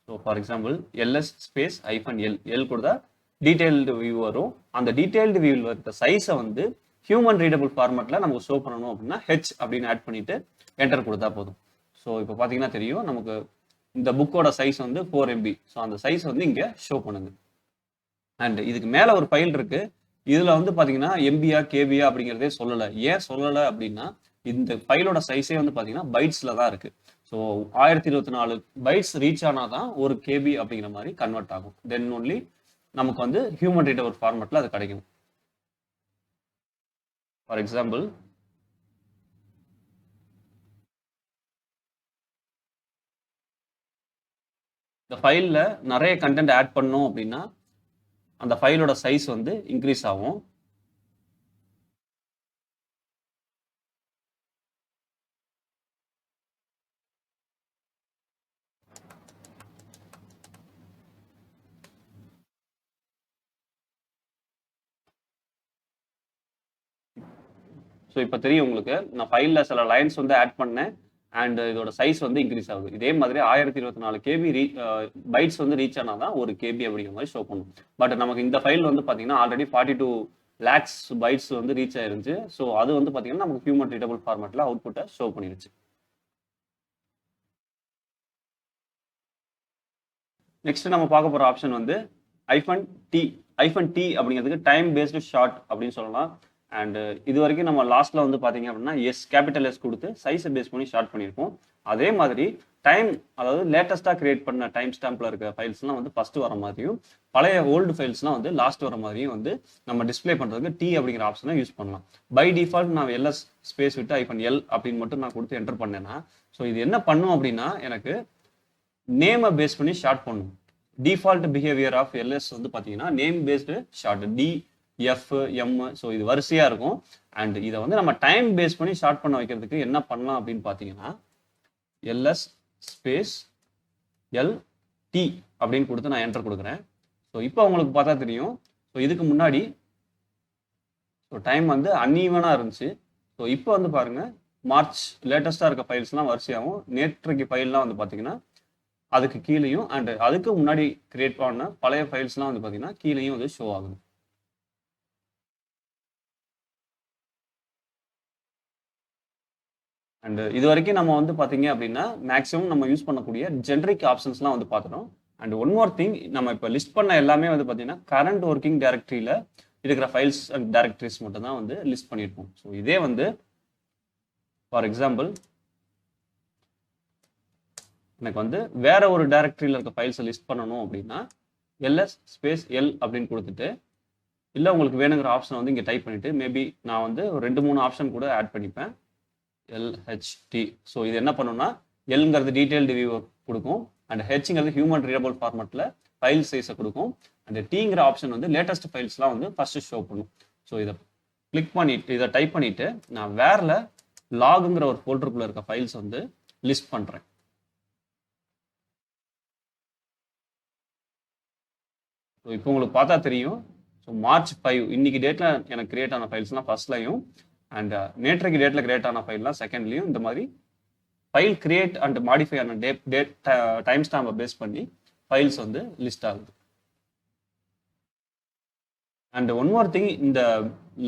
So for example LS space hyphen L L கொடுத்தா டீடைல்டு வியூ வரும். அந்த டீடைல்டு வியூவில் இருக்க சைஸை வந்து ஹியூமன் ரீடபிள் ஃபார்மேட்டில் நமக்கு ஷோ பண்ணணும் அப்படின்னா ஹெச் அப்படின்னு ஆட் பண்ணிட்டு என்டர் கொடுத்தா போதும். ஸோ இப்போ பார்த்தீங்கன்னா தெரியும் நமக்கு இந்த புக்கோட சைஸ் வந்து 4 MB. ஸோ அந்த சைஸ் வந்து இங்கே ஷோ பண்ணுது. அண்ட் இதுக்கு மேலே ஒரு ஃபைல் இருக்கு. இதில் வந்து பார்த்தீங்கன்னா எம்பியா கேபியா அப்படிங்கிறதே சொல்லலை. ஏன் சொல்லலை அப்படின்னா இந்த ஃபைலோட சைஸே வந்து பார்த்தீங்கன்னா பைட்ஸில் தான் இருக்கு. ஸோ 1024 பைட்ஸ் ரீச் ஆனால் தான் 1 KB அப்படிங்கிற மாதிரி கன்வெர்ட் ஆகும். தென் ஒன்லி நமக்கு வந்து ஹியூமன் ரீடபிள் ஃபார்மேட்டில் அது கிடைக்கும். ஃபார் எக்ஸாம்பிள் இந்த ஃபைலில் நிறைய கண்டென்ட் ஆட் பண்ணோம் அப்படின்னா அந்த ஃபைலோட சைஸ் வந்து இன்க்ரீஸ் ஆகும். ஸோ இப்போ தெரியும் உங்களுக்கு, நான் ஃபைலில் சில லைன்ஸ் வந்து ஆட் பண்ணேன் அண்ட் இதோட சைஸ் வந்து இன்க்ரீஸ் ஆகுது. இதே மாதிரி 1024 கேபி பைட்ஸ் வந்து ரீச் ஆனால் தான் 1 கேபி அப்படிங்கிற மாதிரி ஷோ பண்ணும். பட் நமக்கு இந்த ஃபைல் வந்து பார்த்தீங்கன்னா ஆல்ரெடி 42 lakhs பைட்ஸ் வந்து ரீச் ஆயிருந்துச்சு. ஸோ அது வந்து பார்த்தீங்கன்னா நமக்கு ஹியூமன் ரீடபிள் ஃபார்மேட்டில் அவுட்புட்டை ஷோ பண்ணிருச்சு. நெக்ஸ்ட் நம்ம பார்க்க போகிற ஆப்ஷன் வந்து -T. -T அப்படிங்கிறதுக்கு டைம் பேஸ்டு ஷார்ட் அப்படின்னு சொல்லலாம். அண்ட் இது வரைக்கும் நம்ம லாஸ்ட்ல வந்து பார்த்தீங்க அப்படின்னா கேபிட்டல் எஸ் கொடுத்து சைஸை பேஸ் பண்ணி ஷார்ட் பண்ணியிருக்கோம். அதே மாதிரி டைம், அதாவது லேட்டஸ்ட்டாக கிரியேட் பண்ண டைம் ஸ்டாம்பில் இருக்க ஃபைல்ஸ்லாம் வந்து ஃபர்ஸ்ட் வர மாதிரியும், பழைய ஓல்டு ஃபைல்ஸ்லாம் வந்து லாஸ்ட் வர மாதிரியும் வந்து நம்ம டிஸ்பிளே பண்ணுறதுக்கு T அப்படிங்கிற ஆப்ஷனை யூஸ் பண்ணலாம். பை டிஃபால்ட் நான் LS ஸ்பேஸ் விட்டு -L அப்படின்னு மட்டும் நான் கொடுத்து என்டர் பண்ணேன்னா, ஸோ இது என்ன பண்ணும் அப்படின்னா எனக்கு நேமை பேஸ் பண்ணி ஷார்ட் பண்ணும். டிஃபால்ட் பிஹேவியர் ஆஃப் எல்எஸ் வந்து பார்த்தீங்கன்னா name based short DFM. So இது வரிசையாக இருக்கும். அண்ட் இதை வந்து நம்ம டைம் பேஸ் பண்ணி ஷார்ட் பண்ண வைக்கிறதுக்கு என்ன பண்ணலாம் அப்படின்னு பார்த்தீங்கன்னா LS ஸ்பேஸ் LT அப்படின்னு கொடுத்து நான் என்டர் கொடுக்குறேன். ஸோ இப்போ உங்களுக்கு பார்த்தா தெரியும். ஸோ இதுக்கு முன்னாடி ஸோ டைம் வந்து அன்ஈவனாக இருந்துச்சு. ஸோ இப்போ வந்து பாருங்கள், மார்ச் லேட்டஸ்ட்டாக இருக்க ஃபைல்ஸ்லாம் வரிசையாகவும், நேற்றைக்கு ஃபைல்லாம் வந்து பார்த்தீங்கன்னா அதுக்கு கீழேயும், அண்ட் அதுக்கு முன்னாடி கிரியேட் பண்ண பழைய ஃபைல்ஸ்லாம் வந்து பார்த்தீங்கன்னா கீழேயும் வந்து ஷோ ஆகுது. அண்ட் இது வரைக்கும் நம்ம வந்து பார்த்தீங்க அப்படின்னா மேக்ஸிமம் நம்ம யூஸ் பண்ணக்கூடிய ஜென்ரிக் ஆப்ஷன்ஸ்லாம் வந்து பார்த்துட்டோம். அண்ட் ஒன் மோர் திங், நம்ம இப்போ லிஸ்ட் பண்ண எல்லாமே வந்து பார்த்தீங்கன்னா கரண்ட் ஒர்க்கிங் டைரக்டரியில் இருக்கிற ஃபைல்ஸ் அண்ட் டைரக்டரிஸ் மட்டும் தான் வந்து லிஸ்ட் பண்ணியிருப்போம். ஸோ இதே வந்து ஃபார் எக்ஸாம்பிள் எனக்கு வந்து வேற ஒரு டைரக்டரியில் இருக்க ஃபைல்ஸை லிஸ்ட் பண்ணணும் அப்படின்னா LS ஸ்பேஸ் L அப்படின்னு கொடுத்துட்டு, இல்லை உங்களுக்கு வேணுங்கிற ஆப்ஷனை வந்து இங்கே டைப் பண்ணிட்டு, மேபி நான் வந்து ஒரு 2-3 ஆப்ஷன் கூட ஆட் பண்ணிப்பேன். LHT. ஸோ இது என்ன பண்ணுன்னா, Lங்கிறது டீடைல்டு வியூ கொடுக்கும், அண்ட் Hங்கிறது ஹியூமன் ரீடபிள் ஃபார்மேட்டில் ஃபைல் சைஸை கொடுக்கும், அண்ட் Tங்கிற ஆப்ஷன் வந்து லேட்டஸ்ட் ஃபைல்ஸ்லாம் வந்து ஃபர்ஸ்ட் ஷோ பண்ணும். ஸோ இதை கிளிக் பண்ணிட்டு, இதை டைப் பண்ணிட்டு நான் வேறில் லாகுங்கிற ஒரு ஃபோல்டருக்குள்ளே இருக்க ஃபைல்ஸ் வந்து லிஸ்ட் பண்ணுறேன். ஸோ இப்போ உங்களுக்கு பார்த்தா தெரியும். ஸோ March 5 இன்னைக்கு டேட்டில் எனக்கு கிரியேட் ஆன ஃபைல்ஸ்லாம் ஃபர்ஸ்ட்லையும், அண்ட் நேற்றைக்கு டேட்டில் கிரியேட் ஆன ஃபைல்லாம் செகண்ட்லையும், இந்த மாதிரி ஃபைல் கிரியேட் அண்ட் மாடிஃபை ஆன டேட் டைம் ஸ்டாம்பை பேஸ் பண்ணி ஃபைல்ஸ் வந்து லிஸ்ட் ஆகுது. அண்ட் ஒன் மோர் திங், இந்த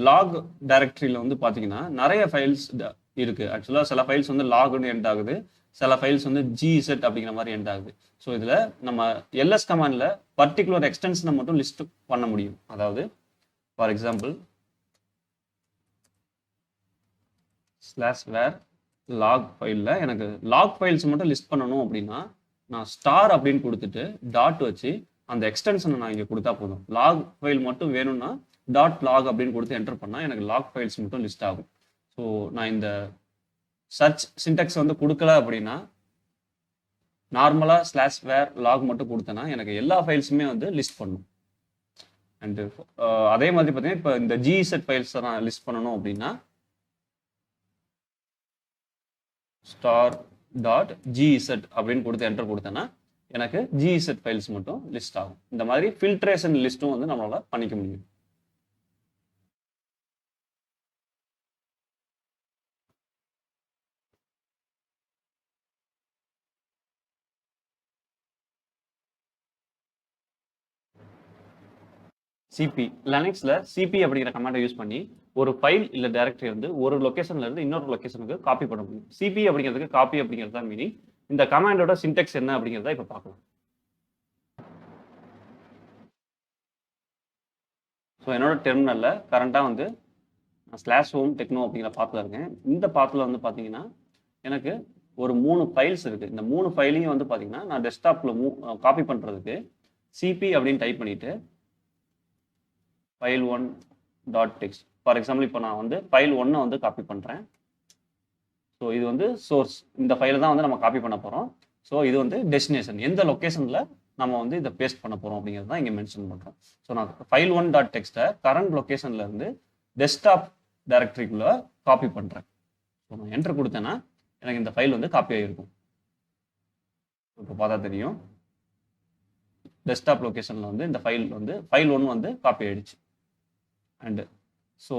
லாக் டைரக்டரியில் வந்து பார்த்தீங்கன்னா நிறைய ஃபைல்ஸ் இருக்குது. ஆக்சுவலாக சில ஃபைல்ஸ் வந்து லாக்னு எண்ட் ஆகுது, சில ஃபைல்ஸ் வந்து GZ அப்படிங்கிற மாதிரி எண்ட் ஆகுது. ஸோ இதில் நம்ம LS கமாண்டில் பர்டிகுலர் எக்ஸ்டென்ஷனை மட்டும் லிஸ்ட் பண்ண முடியும். அதாவது ஃபார் எக்ஸாம்பிள் /var லாக் ஃபைலில் எனக்கு லாக் ஃபைல்ஸ் மட்டும் லிஸ்ட் பண்ணணும் அப்படின்னா நான் ஸ்டார் அப்படின்னு கொடுத்துட்டு டாட் வச்சு அந்த எக்ஸ்டென்ஷனை நான் இங்கே கொடுத்தா போதும். லாக் ஃபைல் மட்டும் வேணும்னா .log அப்படின்னு கொடுத்து என்டர் பண்ணால் எனக்கு லாக் ஃபைல்ஸ் மட்டும் லிஸ்ட் ஆகும். ஸோ நான் இந்த சர்ச் சின்டெக்ஸ் வந்து கொடுக்கல அப்படின்னா நார்மலாக /var log மட்டும் கொடுத்தேன்னா எனக்கு எல்லா ஃபைல்ஸுமே வந்து லிஸ்ட் பண்ணும். அண்டு அதே மாதிரி பார்த்தீங்கன்னா இப்போ இந்த GZ ஃபைல்ஸை நான் லிஸ்ட் பண்ணணும் அப்படின்னா star.gz அப்படின்னு கொடுத்து என்டர் கொடுத்தேன்னா எனக்கு GZ ஃபைல்ஸ் மட்டும் லிஸ்ட் ஆகும். இந்த மாதிரி ஃபில்ட்ரேஷன் லிஸ்ட்டும் வந்து நம்மளால பண்ணிக்க முடியும். சிபி லினக்ஸ்ல சிபி அப்படிங்கிற கமாண்டை யூஸ் பண்ணி ஒரு ஃபைல் இல்ல டைரக்டரி வந்து ஒரு லொகேஷன்ல இருந்து இன்னொரு லொகேஷனுக்கு காப்பி பண்ண முடியும். சிபி அப்படிங்கிறதுக்கு காப்பி அப்படிங்கிறது தான் மீனிங். இந்த கமாண்டோட சின்டெக்ஸ் என்ன அப்படிங்கிறத இப்ப பார்க்கலாம். ஸோ என்னோட டெர்மினல்ல கரண்டா வந்து /home techno அப்படிங்கிற பாத்தில் இருக்கேன். இந்த பாத்தில் வந்து பார்த்தீங்கன்னா எனக்கு ஒரு 3 ஃபைல்ஸ் இருக்கு. இந்த 3 ஃபைலையும் வந்து பார்த்தீங்கன்னா நான் டெஸ்க்டாப்ல காப்பி பண்றதுக்கு சிபி அப்படின்னு டைப் பண்ணிட்டு file1.txt. ஃபார் எக்ஸாம்பிள் இப்போ நான் வந்து ஃபைல் 1 வந்து காப்பி பண்ணுறேன். ஸோ இது வந்து சோர்ஸ், இந்த ஃபைலை தான் வந்து நம்ம காப்பி பண்ண போகிறோம். ஸோ இது வந்து டெஸ்டினேஷன், எந்த லொக்கேஷனில் நம்ம வந்து இதை பேஸ்ட் பண்ண போகிறோம் அப்படிங்கிறது தான் இங்கே மென்ஷன் பண்ணுறோம். ஸோ நான் file1.txt கரண்ட் லொக்கேஷன்ல இருந்து டெஸ்க்டாப் டைரக்டரிக்குள்ளே காப்பி பண்ணுறேன். ஸோ நான் என்டர் கொடுத்தேன்னா எனக்கு இந்த ஃபைல் வந்து காப்பி ஆகிருக்கும். இப்போ பார்த்தா தெரியும், டெஸ்க்டாப் லொக்கேஷனில் வந்து இந்த ஃபைல் 1 வந்து காப்பி ஆயிடுச்சு. அண்டு ஸோ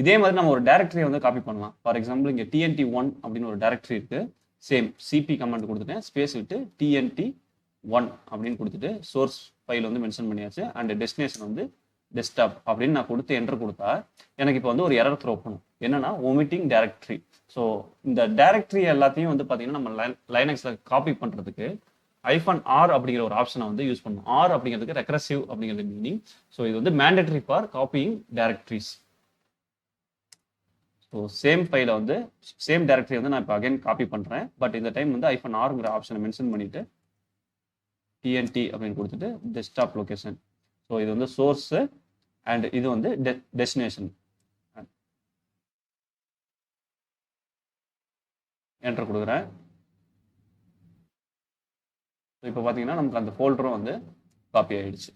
இதே மாதிரி நம்ம ஒரு டைரக்டரியை வந்து காப்பி பண்ணலாம். ஃபார் எக்ஸாம்பிள் இங்கே TNT1 அப்படின்னு ஒரு டைரக்டரி இருக்குது. சேம் சிபி கமாண்ட் கொடுத்துட்டேன், ஸ்பேஸ் விட்டு TNT1 அப்படின்னு கொடுத்துட்டு சோர்ஸ் ஃபைல் வந்து மென்ஷன் பண்ணியாச்சு. அண்ட் டெஸ்டினேஷன் வந்து டெஸ்க்டாப் அப்படின்னு நான் கொடுத்து என்டர் கொடுத்தா எனக்கு இப்போ வந்து ஒரு எரர் த்ரோ பண்ணும். என்னன்னா ஒமிட்டிங் டைரக்டரி. ஸோ இந்த டைரக்டரி எல்லாத்தையும் வந்து பார்த்தீங்கன்னா நம்ம லைனக்ஸில் காப்பி பண்ணுறதுக்கு -R அப்படிங்கிற ஒரு ஆப்ஷனை வந்து யூஸ் பண்ணணும். ஆர் அப்படிங்கிறதுக்கு ரெக்ரசிவ் அப்படிங்கிறது மீனிங். ஸோ இது வந்து mandatory for copying directories. So same ஃபைலை வந்து சேம் டைரக்டரி வந்து நான் இப்போ அகைன் காப்பி பண்ணுறேன். பட் இந்த டைம் வந்து -Rங்கிற ஆப்ஷனை மென்ஷன் பண்ணிட்டு TNT அப்படின்னு கொடுத்துட்டு டெஸ்க்டாப் லொகேஷன். ஸோ இது வந்து சோர்ஸு அண்ட் இது வந்து டெஸ்டினேஷன். என்டர் கொடுக்குறேன். இப்போ பார்த்தீங்கன்னா நமக்கு அந்த ஃபோல்டரும் வந்து காப்பி ஆயிடுச்சு.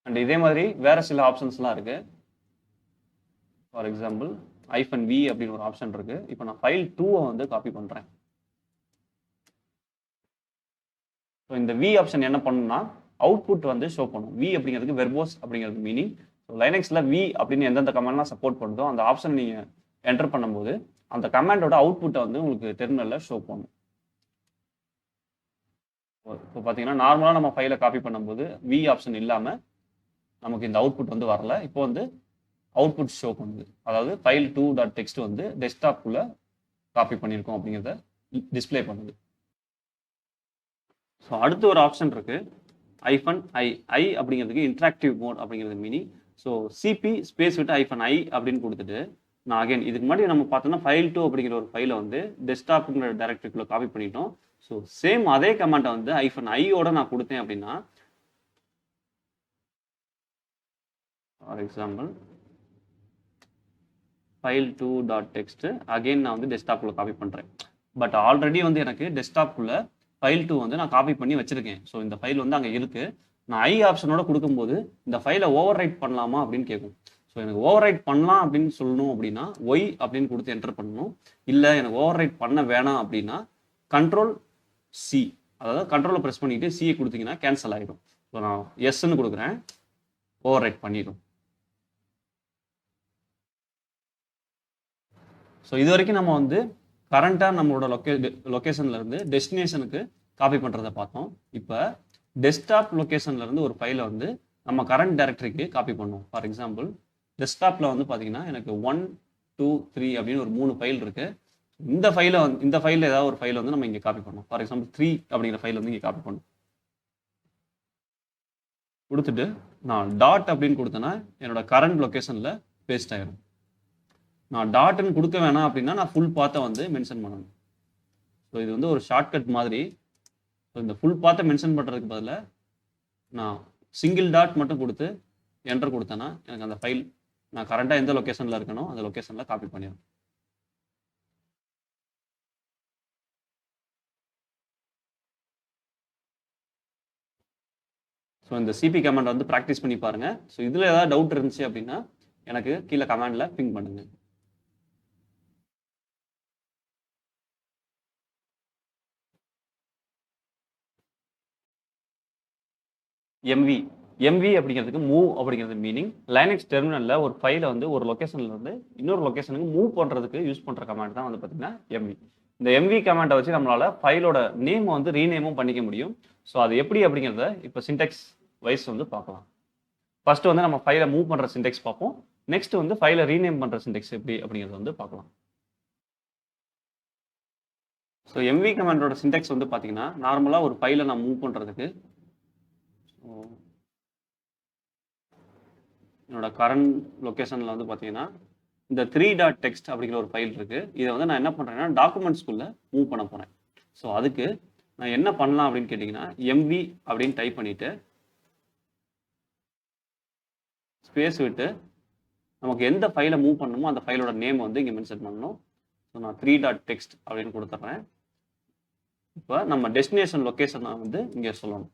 அண்ட் இதே மாதிரி வேற சில ஆப்ஷன்ஸ்லாம் இருக்கு. ஃபார் எக்ஸாம்பிள் -V அப்படின்னு ஒரு ஆப்ஷன் இருக்கு. இப்போ நான் ஃபைல் 2 வந்து காப்பி பண்றேன். ஸோ இந்த V ஆப்ஷன் என்ன பண்ணுன்னா அவுட்புட் வந்து ஷோ பண்ணும். V அப்படிங்கிறதுக்கு வெர்போஸ் அப்படிங்கிறது மீனிங். ஸோ லைனக்ஸில் V அப்படின்னு எந்தெந்த கமாண்ட்லாம் சப்போர்ட் பண்ணுதோ அந்த ஆப்ஷன் நீங்கள் என்டர் பண்ணும்போது அந்த கமாண்டோட அவுட்புட்டை வந்து உங்களுக்கு டெர்மினலில் ஷோ பண்ணும். இப்போ பார்த்தீங்கன்னா நார்மலாக நம்ம ஃபைலை காப்பி பண்ணும்போது V ஆப்ஷன் இல்லாமல் நமக்கு இந்த அவுட்புட் வந்து வரல. இப்போ வந்து அவுட்புட் ஷோ பண்ணுது. அதாவது file2.txt வந்து டெஸ்க்டாப்புக்குள்ள காப்பி பண்ணியிருக்கோம் அப்படிங்கிறத டிஸ்பிளே பண்ணுது. ஸோ அடுத்து ஒரு ஆப்ஷன் இருக்கு -I அப்படிங்கிறதுக்கு இன்ட்ராக்டிவ் மோட் அப்படிங்கிறது மீனிங். ஸோ சிபி ஸ்பேஸ் விட்டு -I அப்படின்னு கொடுத்துட்டு நான் அகைன் இதுக்கு முன்னாடி நம்ம பார்த்தோம்னா file2 அப்படிங்கிற ஒரு ஃபைலை வந்து டெஸ்க்டாப்புங்கிற டைரக்டரிக்குள்ள காப்பி பண்ணிட்டோம். ஸோ சேம் அதே கமாண்டை வந்து -I நான் கொடுத்தேன் அப்படின்னா ஃபார் எக்ஸாம்பிள் file2.txt அகைன் நான் வந்து டெஸ்க்டாப்குள்ள காப்பி பண்ணுறேன். பட் ஆல்ரெடி வந்து எனக்கு டெஸ்க்டாப்குள்ள file2 வந்து நான் காப்பி பண்ணி வச்சிருக்கேன். ஸோ இந்த ஃபைல் வந்து அங்கே இருக்கு. நான் I ஆப்ஷனோட கொடுக்கும்போது இந்த ஃபைலை ஓவர் ரைட் பண்ணலாமா அப்படின்னு கேட்கும். ஸோ எனக்கு ஓவர் ரைட் பண்ணலாம் அப்படின்னு சொல்லணும் அப்படின்னா Y அப்படின்னு கொடுத்து என்டர் பண்ணணும். இல்லை எனக்கு ஓவர் ரைட் பண்ண வேணாம் அப்படின்னா Ctrl+C, அதாவது கண்ட்ரோலை ப்ரெஸ் பண்ணிட்டு C கொடுத்தீங்கன்னா கேன்சல் ஆகிடும். ஸோ நான் எஸ்ன்னு கொடுக்குறேன், ஓவர் ரைட் பண்ணிடும். ஸோ இது வரைக்கும் நம்ம வந்து கரண்ட்டாக நம்மளோட லொக்கேஷன்லேருந்து டெஸ்டினேஷனுக்கு காப்பி பண்ணுறதை பார்த்தோம். இப்போ டெஸ்க்டாப் லொக்கேஷன்லேருந்து ஒரு ஃபைலை வந்து நம்ம கரண்ட் டைரக்டரிக்கு காப்பி பண்ணோம். ஃபார் எக்ஸாம்பிள் டெஸ்க்டாப்பில் வந்து பார்த்தீங்கன்னா எனக்கு 1, 2, 3 அப்படின்னு ஒரு 3 ஃபைல் இருக்குது. இந்த ஃபைலில் ஏதாவது ஒரு ஃபைல் வந்து நம்ம இங்கே காப்பி பண்ணோம். ஃபார் எக்ஸாம்பிள் 3 அப்படிங்கிற ஃபைல் வந்து இங்கே காப்பி பண்ணோம். கொடுத்துட்டு நான் டாட் அப்படின்னு கொடுத்தேன்னா என்னோட கரண்ட் லொக்கேஷனில் பேஸ்ட் ஆயிடும். நான் டாட்னு கொடுக்க வேணாம் அப்படின்னா நான் ஃபுல் பாத்தை வந்து மென்ஷன் பண்ணணும். ஸோ இது வந்து ஒரு ஷார்ட்கட் மாதிரி. ஸோ இந்த ஃபுல் பாத்தை மென்ஷன் பண்ணுறதுக்கு பதிலாக நான் சிங்கிள் டாட் மட்டும் கொடுத்து என்டர் கொடுத்தேன்னா எனக்கு அந்த ஃபைல் நான் கரண்ட்டாக எந்த லொக்கேஷனில் இருக்கனோ அந்த லொக்கேஷனில் காப்பி பண்ணிடும். ஸோ இந்த சிபி கமாண்ட் வந்து ப்ராக்டிஸ் பண்ணி பாருங்கள். ஸோ இதில் ஏதாவது டவுட் இருந்துச்சு அப்படின்னா எனக்கு கீழே கமாண்டில் பிங் பண்ணுங்க. MV அப்படிங்கிறதுக்கு மூவ் அப்படிங்கிறது மீனிங். லைனக்ஸ் டெர்மினலில் ஒரு ஃபைலை வந்து ஒரு லொக்கேஷன்ல இருந்து இன்னொரு லொக்கேஷனுக்கு மூவ் பண்ணுறதுக்கு யூஸ் பண்ணுற கமாண்ட் தான் வந்து பார்த்தீங்கன்னா MV. இந்த MV கமாண்டை வச்சு நம்மளால ஃபைலோட நேம் வந்து ரீநேமும் பண்ணிக்க முடியும். ஸோ அது எப்படி அப்படிங்கிறத இப்போ சின்டெக்ஸ் வைஸ் வந்து பார்க்கலாம். ஃபர்ஸ்ட் வந்து நம்ம ஃபைலை மூவ் பண்ணுற சின்டெக்ஸ் பார்ப்போம். நெக்ஸ்ட் வந்து ஃபைலை ரீநேம் பண்ணுற சின்டெக்ஸ் எப்படி அப்படிங்கிறத வந்து பார்க்கலாம். ஸோ MV கமாண்டோட சின்டெக்ஸ் வந்து பார்த்தீங்கன்னா நார்மலாக ஒரு ஃபைலை நான் மூவ் பண்ணுறதுக்கு என்னோட கரண்ட் லொக்கேஷனில் வந்து பார்த்தீங்கன்னா இந்த 3.txt அப்படிங்கிற ஒரு ஃபைல் இருக்குது. இதை வந்து நான் என்ன பண்ணுறேன்னா டாக்குமெண்ட்ஸ்குள்ளே மூவ் பண்ண போகிறேன். ஸோ அதுக்கு நான் என்ன பண்ணலாம் அப்படின்னு கேட்டிங்கன்னா MV அப்படின்னு டைப் பண்ணிவிட்டு ஸ்பேஸ் விட்டு நமக்கு எந்த ஃபைலை மூவ் பண்ணணுமோ அந்த ஃபைலோட நேம் வந்து இங்கே மென்ஷன் பண்ணணும். ஸோ நான் 3.txt அப்படின்னு கொடுத்துட்றேன். இப்போ நம்ம டெஸ்டினேஷன் லொக்கேஷனை வந்து இங்கே சொல்லணும்.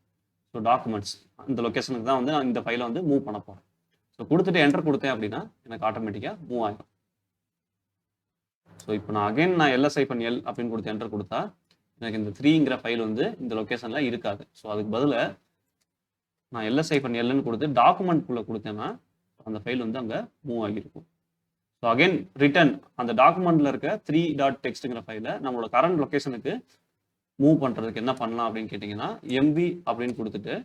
ஸோ டாக்குமெண்ட்ஸ் இந்த லொக்கேஷனுக்கு தான் வந்து நான் இந்த ஃபைலை வந்து மூவ் பண்ண போகிறேன். ஸோ கொடுத்துட்டு என்டர் கொடுத்தேன் அப்படின்னா எனக்கு ஆட்டோமேட்டிக்காக மூவ் ஆகிடும். ஸோ இப்போ நான் அகைன் நான் LSI-L அப்படின்னு கொடுத்து என்டர் கொடுத்தா எனக்கு இந்த 3ங்கிற ஃபைல் வந்து இந்த லொக்கேஷனில் இருக்காது. ஸோ அதுக்கு பதிலாக நான் LSI-Lன்னு கொடுத்து டாக்குமெண்ட்குள்ளே கொடுத்தேன்னா அந்த ஃபைல் வந்து அங்கே மூவ் ஆகியிருக்கும். ஸோ அகைன் ரிட்டர்ன் அந்த டாக்குமெண்ட்டில் இருக்க 3.txt ஃபைலை நம்மளோட கரண்ட் லொக்கேஷனுக்கு மூவ் பண்ணுறதுக்கு என்ன பண்ணலாம் அப்படின்னு கேட்டிங்கன்னா MV அப்படின்னு கொடுத்துட்டு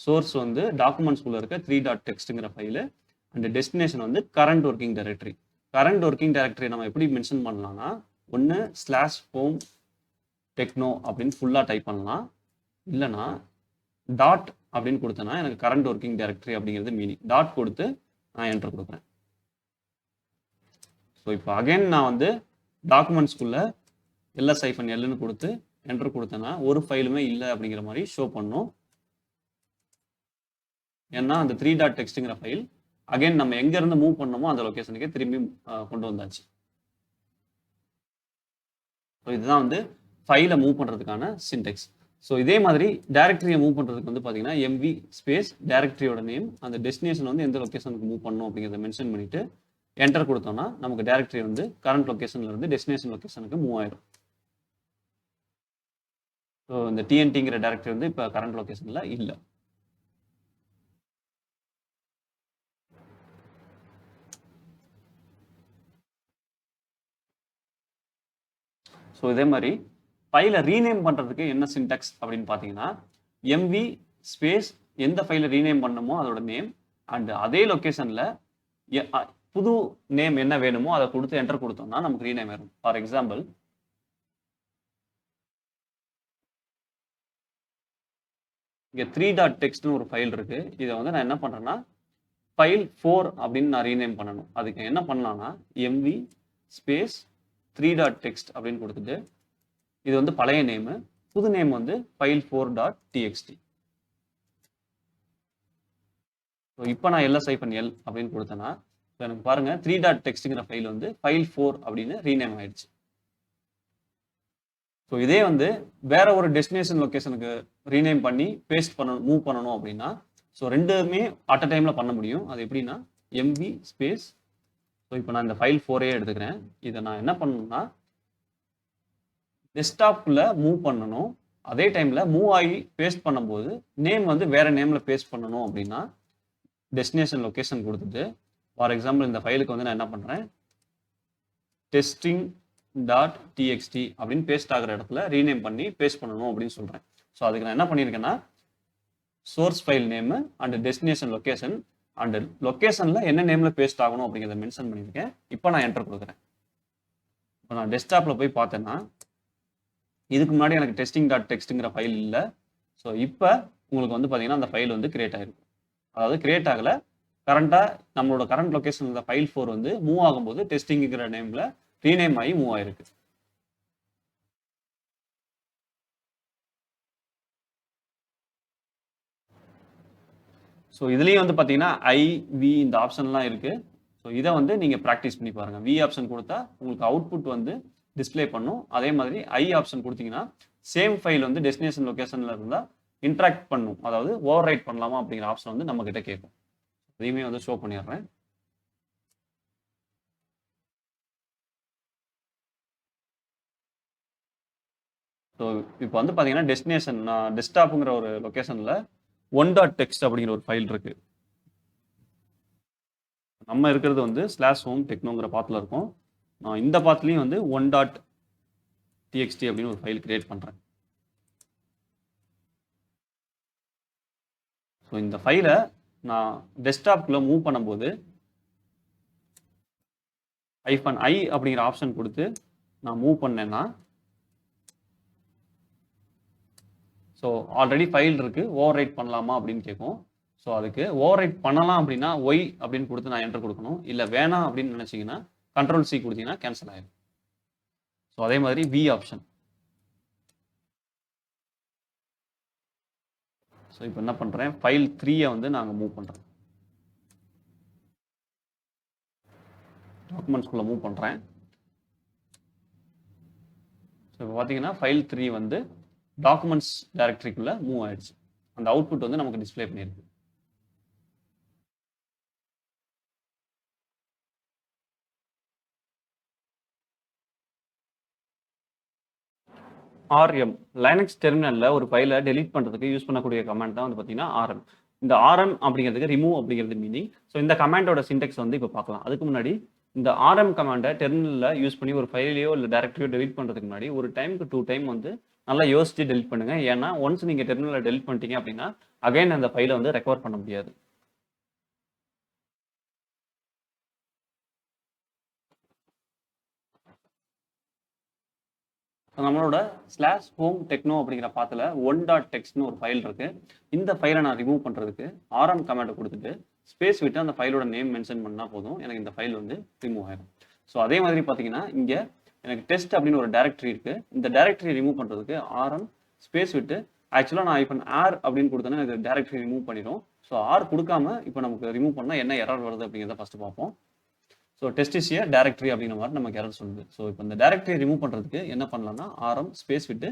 சோர்ஸ் வந்து டாக்குமெண்ட்ஸ்குள்ளே இருக்க 3.txt ஃபைலு அண்ட் டெஸ்டினேஷன் வந்து current working directory. Current working directory நம்ம எப்படி மென்ஷன் பண்ணலாம்னா ஒன்று /home techno அப்படின்னு ஃபுல்லாக டைப் பண்ணலாம். இல்லைனா டாட் அப்படின்னு கொடுத்தேன்னா எனக்கு கரண்ட் ஒர்க்கிங் டைரக்டரி அப்படிங்கிறது மீனிங். டாட் கொடுத்து நான் என்டர் கொடுக்குறேன். ஸோ இப்போ அகைன் நான் வந்து டாக்குமெண்ட்ஸ்குள்ளே LSI-Lன்னு கொடுத்து என்டர் கொடுத்தேன்னா ஒரு ஃபைலுமே இல்லை அப்படிங்கிற மாதிரி ஷோ பண்ணும். ஏன்னா அந்த 3.txt ஃபைல் அகைன் நம்ம எங்கேருந்து மூவ் பண்ணோமோ அந்த லொக்கேஷனுக்கே திரும்பி கொண்டு வந்தாச்சு. ஸோ இதுதான் வந்து ஃபைலை மூவ் பண்ணுறதுக்கான சின்டெக்ஸ். ஸோ இதே மாதிரி டைரக்டரியை மூவ் பண்ணுறதுக்கு வந்து பார்த்தீங்கன்னா MV ஸ்பேஸ் டைரக்டரியோட நேம் அந்த டெஸ்டினேஷன் வந்து எந்த லொக்கேஷனுக்கு மூவ் பண்ணணும் அப்படிங்கிறத மென்ஷன் பண்ணிட்டு என்டர் கொடுத்தோம்னா நமக்கு டைரக்டரி வந்து கரண்ட் லொக்கேஷன்ல இருந்து டெஸ்டினேஷன் லொக்கேஷனுக்கு மூவ் ஆயிடும். ஸோ இந்த TNTங்கிற டைரக்டரி வந்து இப்போ கரண்ட் லொக்கேஷனில் இல்லை. ஸோ இதே மாதிரி ஃபைலை ரீநேம் பண்ணுறதுக்கு என்ன சின்டாக்ஸ் அப்படின்னு பார்த்தீங்கன்னா MV ஸ்பேஸ் எந்த ஃபைலை ரீநேம் பண்ணணுமோ அதோட நேம் அண்ட் அதே லொக்கேஷனில் புது நேம் என்ன வேணுமோ அதை கொடுத்து என்டர் கொடுத்தோம்னா நமக்கு ரீநேம் வரும். ஃபார் எக்ஸாம்பிள் இங்கே 3.txt ஒரு ஃபைல் இருக்குது. இதை வந்து நான் என்ன பண்ணுறேன்னா ஃபைல் 4 அப்படின்னு நான் ரீநேம் பண்ணணும். அதுக்கு என்ன பண்ணலாம்னா MV ஸ்பேஸ் 3.txt அப்படின்னு கொடுத்துட்டு இது வந்து பழைய நேமு, புது நேம் வந்து ஃபைல் 4.txt. ஸோ இப்போ நான் LSI-L அப்படின்னு கொடுத்தேன்னா எனக்கு பாருங்க 3.txt ஃபைல் வந்து ஃபைல் 4 அப்படின்னு ரீநேம் ஆயிடுச்சு. ஸோ இதே வந்து வேற ஒரு டெஸ்டினேஷன் லொக்கேஷனுக்கு ரீநேம் பண்ணி பேஸ்ட் பண்ணணும் மூவ் பண்ணணும் அப்படின்னா ஸோ ரெண்டுமே அட் அ டைமில் பண்ண முடியும். அது எப்படின்னா MV ஸ்பேஸ் ஸோ இப்போ நான் இந்த ஃபைல் 4 எடுத்துக்கிறேன். இதை நான் என்ன பண்ணணும்னா டெஸ்க்டாப்ல மூவ் பண்ணணும். அதே டைமில் மூவ் ஆகி பேஸ்ட் பண்ணும்போது நேம் வந்து வேற நேமில் பேஸ்ட் பண்ணணும் அப்படின்னா டெஸ்டினேஷன் லொக்கேஷன் கொடுத்துட்டு ஃபார் எக்ஸாம்பிள் இந்த ஃபைலுக்கு வந்து நான் என்ன பண்ணுறேன் testing.txt அப்படின்னு பேஸ்ட் ஆகிற இடத்துல ரீநேம் பண்ணி பேஸ்ட் பண்ணணும் அப்படின்னு சொல்கிறேன். ஸோ அதுக்கு நான் என்ன பண்ணியிருக்கேன்னா source file name and destination location and லொக்கேஷனில் என்ன நேமில் பேஸ்ட் ஆகணும் அப்படிங்கிறத மென்ஷன் பண்ணியிருக்கேன். இப்போ நான் என்டர் கொடுக்குறேன். இப்போ நான் டெஸ்க்டாப்பில் போய் பார்த்தேன்னா இதுக்கு முன்னாடி எனக்கு testing.txt ஃபைல் இல்லை. ஸோ இப்போ உங்களுக்கு வந்து பார்த்தீங்கன்னா அந்த ஃபைல் வந்து கிரியேட் ஆகிருக்கும். அதாவது கிரியேட் ஆகலை, கரண்ட்டாக நம்மளோட கரண்ட் லொக்கேஷன் இந்த ஃபைல் 4 வந்து மூவ் ஆகும்போது டெஸ்டிங்கிற நேமில் ரீநேம் ஆகி மூவ் ஆயிருக்கு. ஸோ இதுலேயும் வந்து பார்த்தீங்கன்னா IV இந்த ஆப்ஷன்லாம் இருக்குது. ஸோ இதை வந்து நீங்கள் ப்ராக்டிஸ் பண்ணி பாருங்கள். V ஆப்ஷன் கொடுத்தா உங்களுக்கு அவுட்புட் வந்து டிஸ்பிளே பண்ணும். அதே மாதிரி I ஆப்ஷன் கொடுத்தீங்கன்னா சேம் ஃபைல் வந்து டெஸ்டினேஷன் லொக்கேஷனில் இருந்தால் இன்ட்ராக்ட் பண்ணும். அதாவது ஓவர் ரைட் பண்ணலாமா அப்படிங்கிற ஆப்ஷன் வந்து நம்ம கிட்ட கேட்கும். அதையுமே வந்து ஷோ பண்ணிடுறேன். ஸோ இப்போ வந்து பார்த்தீங்கன்னா டெஸ்டினேஷன் டெஸ்க்டாப்புங்கிற ஒரு லொக்கேஷனில் 1.txt அப்படிங்கிற ஒரு ஃபைல் இருக்கு. நம்ம இருக்கிறது வந்து /home technoங்கிற பாத்தில் இருக்கும். நான் இந்த பாத்துலையும் வந்து 1.txt அப்படின்னு ஒரு ஃபைல் கிரியேட் பண்ணுறேன். ஸோ இந்த ஃபைலை நான் டெஸ்க்டாப்குள்ளே மூவ் பண்ணும்போது -i அப்படிங்கிற ஆப்ஷன் கொடுத்து நான் மூவ் பண்ணேன்னா ஸோ ஆல்ரெடி ஃபைல் இருக்கு, ஓவர் ரைட் பண்ணலாமா அப்படின்னு கேட்கும். ஸோ அதுக்கு ஓவர் ரைட் பண்ணலாம் அப்படின்னா ஒய் அப்படின்னு கொடுத்து நான் என்டர் கொடுக்கணும். இல்லை வேணாம் அப்படின்னு நினச்சிங்கன்னா Ctrl+C கொடுத்தீங்கன்னா கேன்சல் ஆயிடும். ஸோ அதே மாதிரி V ஆப்ஷன். ஸோ இப்போ என்ன பண்ணுறேன் ஃபைல் 3 வந்து நாங்கள் மூவ் பண்ணுறேன். டாக்குமெண்ட்ஸ்குள்ளே மூவ் பண்ணுறேன். ஸோ இப்போ பார்த்தீங்கன்னா ஃபைல் 3 வந்து டாக்குமெண்ட்ஸ் டைரக்டரிக்குள்ளே மூவ் ஆயிடுச்சு. அந்த அவுட்புட் வந்து நமக்கு டிஸ்பிளே பண்ணியிருக்கு. ஆர்எம் லைனக்ஸ் டெர்மினலில் ஒரு ஃபைலை டெலீட் பண்ணுறதுக்கு யூஸ் பண்ணக்கூடிய கமாண்ட் தான் வந்து பார்த்தீங்கன்னா ஆர்எம். இந்த ஆர்எம் அப்படிங்கிறதுக்கு ரிமூவ் அப்படிங்கிறது மீனிங். ஸோ இந்த கமாண்டோட சின்டெக்ஸ் வந்து இப்போ பார்க்கலாம். அதுக்கு முன்னாடி இந்த ஆர்எம் கமாண்டை டெர்மினலில் யூஸ் பண்ணி ஒரு ஃபைலையோ இல்லை டைரக்டரியோ டெலீட் பண்ணுறதுக்கு முன்னாடி ஒரு டைமுக்கு 2 டைம் வந்து நல்லா யோசிச்சு டெலிட் பண்ணுங்க. ஏன்னா ஒன்ஸ் நீங்கள் டெர்மினலில் டெலிட் பண்ணிட்டீங்க அப்படின்னா அகைன் அந்த ஃபைலை வந்து ரெக்கவர் பண்ண முடியாது. நம்மளோட /home techno அப்படிங்கிற பாத்துல 1.txt ஒரு ஃபைல் இருக்கு. இந்த ஃபைலை நான் ரிமூவ் பண்றதுக்கு ஆர்எம் கமாண்டை கொடுத்துட்டு ஸ்பேஸ் விட்டு அந்த ஃபைலோட நேம் மென்ஷன் பண்ணா போதும், எனக்கு இந்த ஃபைல் வந்து ரிமூவ் ஆயிடும். ஸோ அதே மாதிரி பார்த்தீங்கன்னா இங்க எனக்கு டெஸ்ட் அப்படின்னு ஒரு டைரக்டரி இருக்கு. இந்த டைரக்டரி ரிமூவ் பண்றதுக்கு ஆர்எம் ஸ்பேஸ் விட்டு ஆக்சுவலாக நான் இப்போ ஆர் அப்படின்னு கொடுத்தேன்னா எனக்கு டைரக்டரி ரிமூவ் பண்ணிடும். ஸோ ஆர் கொடுக்காம இப்போ நமக்கு ரிமூவ் பண்ணால் என்ன எரர் வருது அப்படிங்கிறத ஃபர்ஸ்ட் பார்ப்போம். So test is a directory அப்படிங்கிற மாதிரி நமக்கு எரர் சொல்லுது. ஸோ இப்போ இந்த டைரக்டரி ரிமூவ் பண்ணுறதுக்கு என்ன பண்ணலாம்னா ஆர்எம் ஸ்பேஸ் விட்டு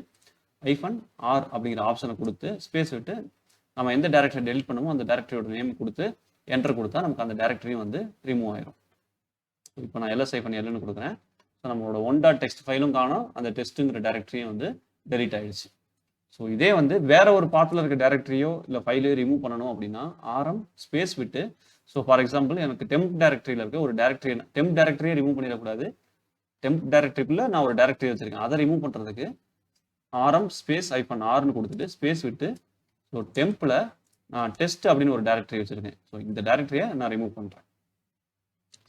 -r அப்படிங்கிற ஆப்ஷனை கொடுத்து ஸ்பேஸ் விட்டு நம்ம எந்த டைரக்டரி டெலிட் பண்ணுமோ அந்த டைரக்டரியோட நேம் கொடுத்து என்டர் கொடுத்தா நமக்கு அந்த டைரக்டரியும் வந்து ரிமூவ் ஆயிரும். இப்போ நான் -lன்னு கொடுக்குறேன். ஸோ நம்மளோட 1.txt ஃபைலும் காணும், அந்த டெஸ்ட்டுங்கிற டைரக்டரியும் வந்து டெலிட் ஆயிடுச்சு. ஸோ இதே வந்து வேற ஒரு பாத்தில் இருக்க டைரக்டரியோ இல்லை ஃபைலையோ ரிமூவ் பண்ணணும் அப்படின்னா ஆர்எம் ஸ்பேஸ் விட்டு ஸோ ஃபார் எக்ஸாம்பிள் எனக்கு டெம்ப் டைரக்டரியில் இருக்க ஒரு டைரக்டரி டெம்ப் டைரக்டரியே ரிமூவ் பண்ணிடக்கூடாது. டெம்ப் டைரக்டரிக்குள்ள நான் ஒரு டைரக்டரி வச்சிருக்கேன், அதை ரிமூவ் பண்ணுறதுக்கு ஆர்எம் ஸ்பேஸ் -r கொடுத்துட்டு ஸ்பேஸ் விட்டு ஸோ டெம்பில் நான் டெஸ்ட் அப்படின்னு ஒரு டைரக்டரி வச்சிருக்கேன். ஸோ இந்த டைரக்டரியை நான் ரிமூவ் பண்ணுறேன்.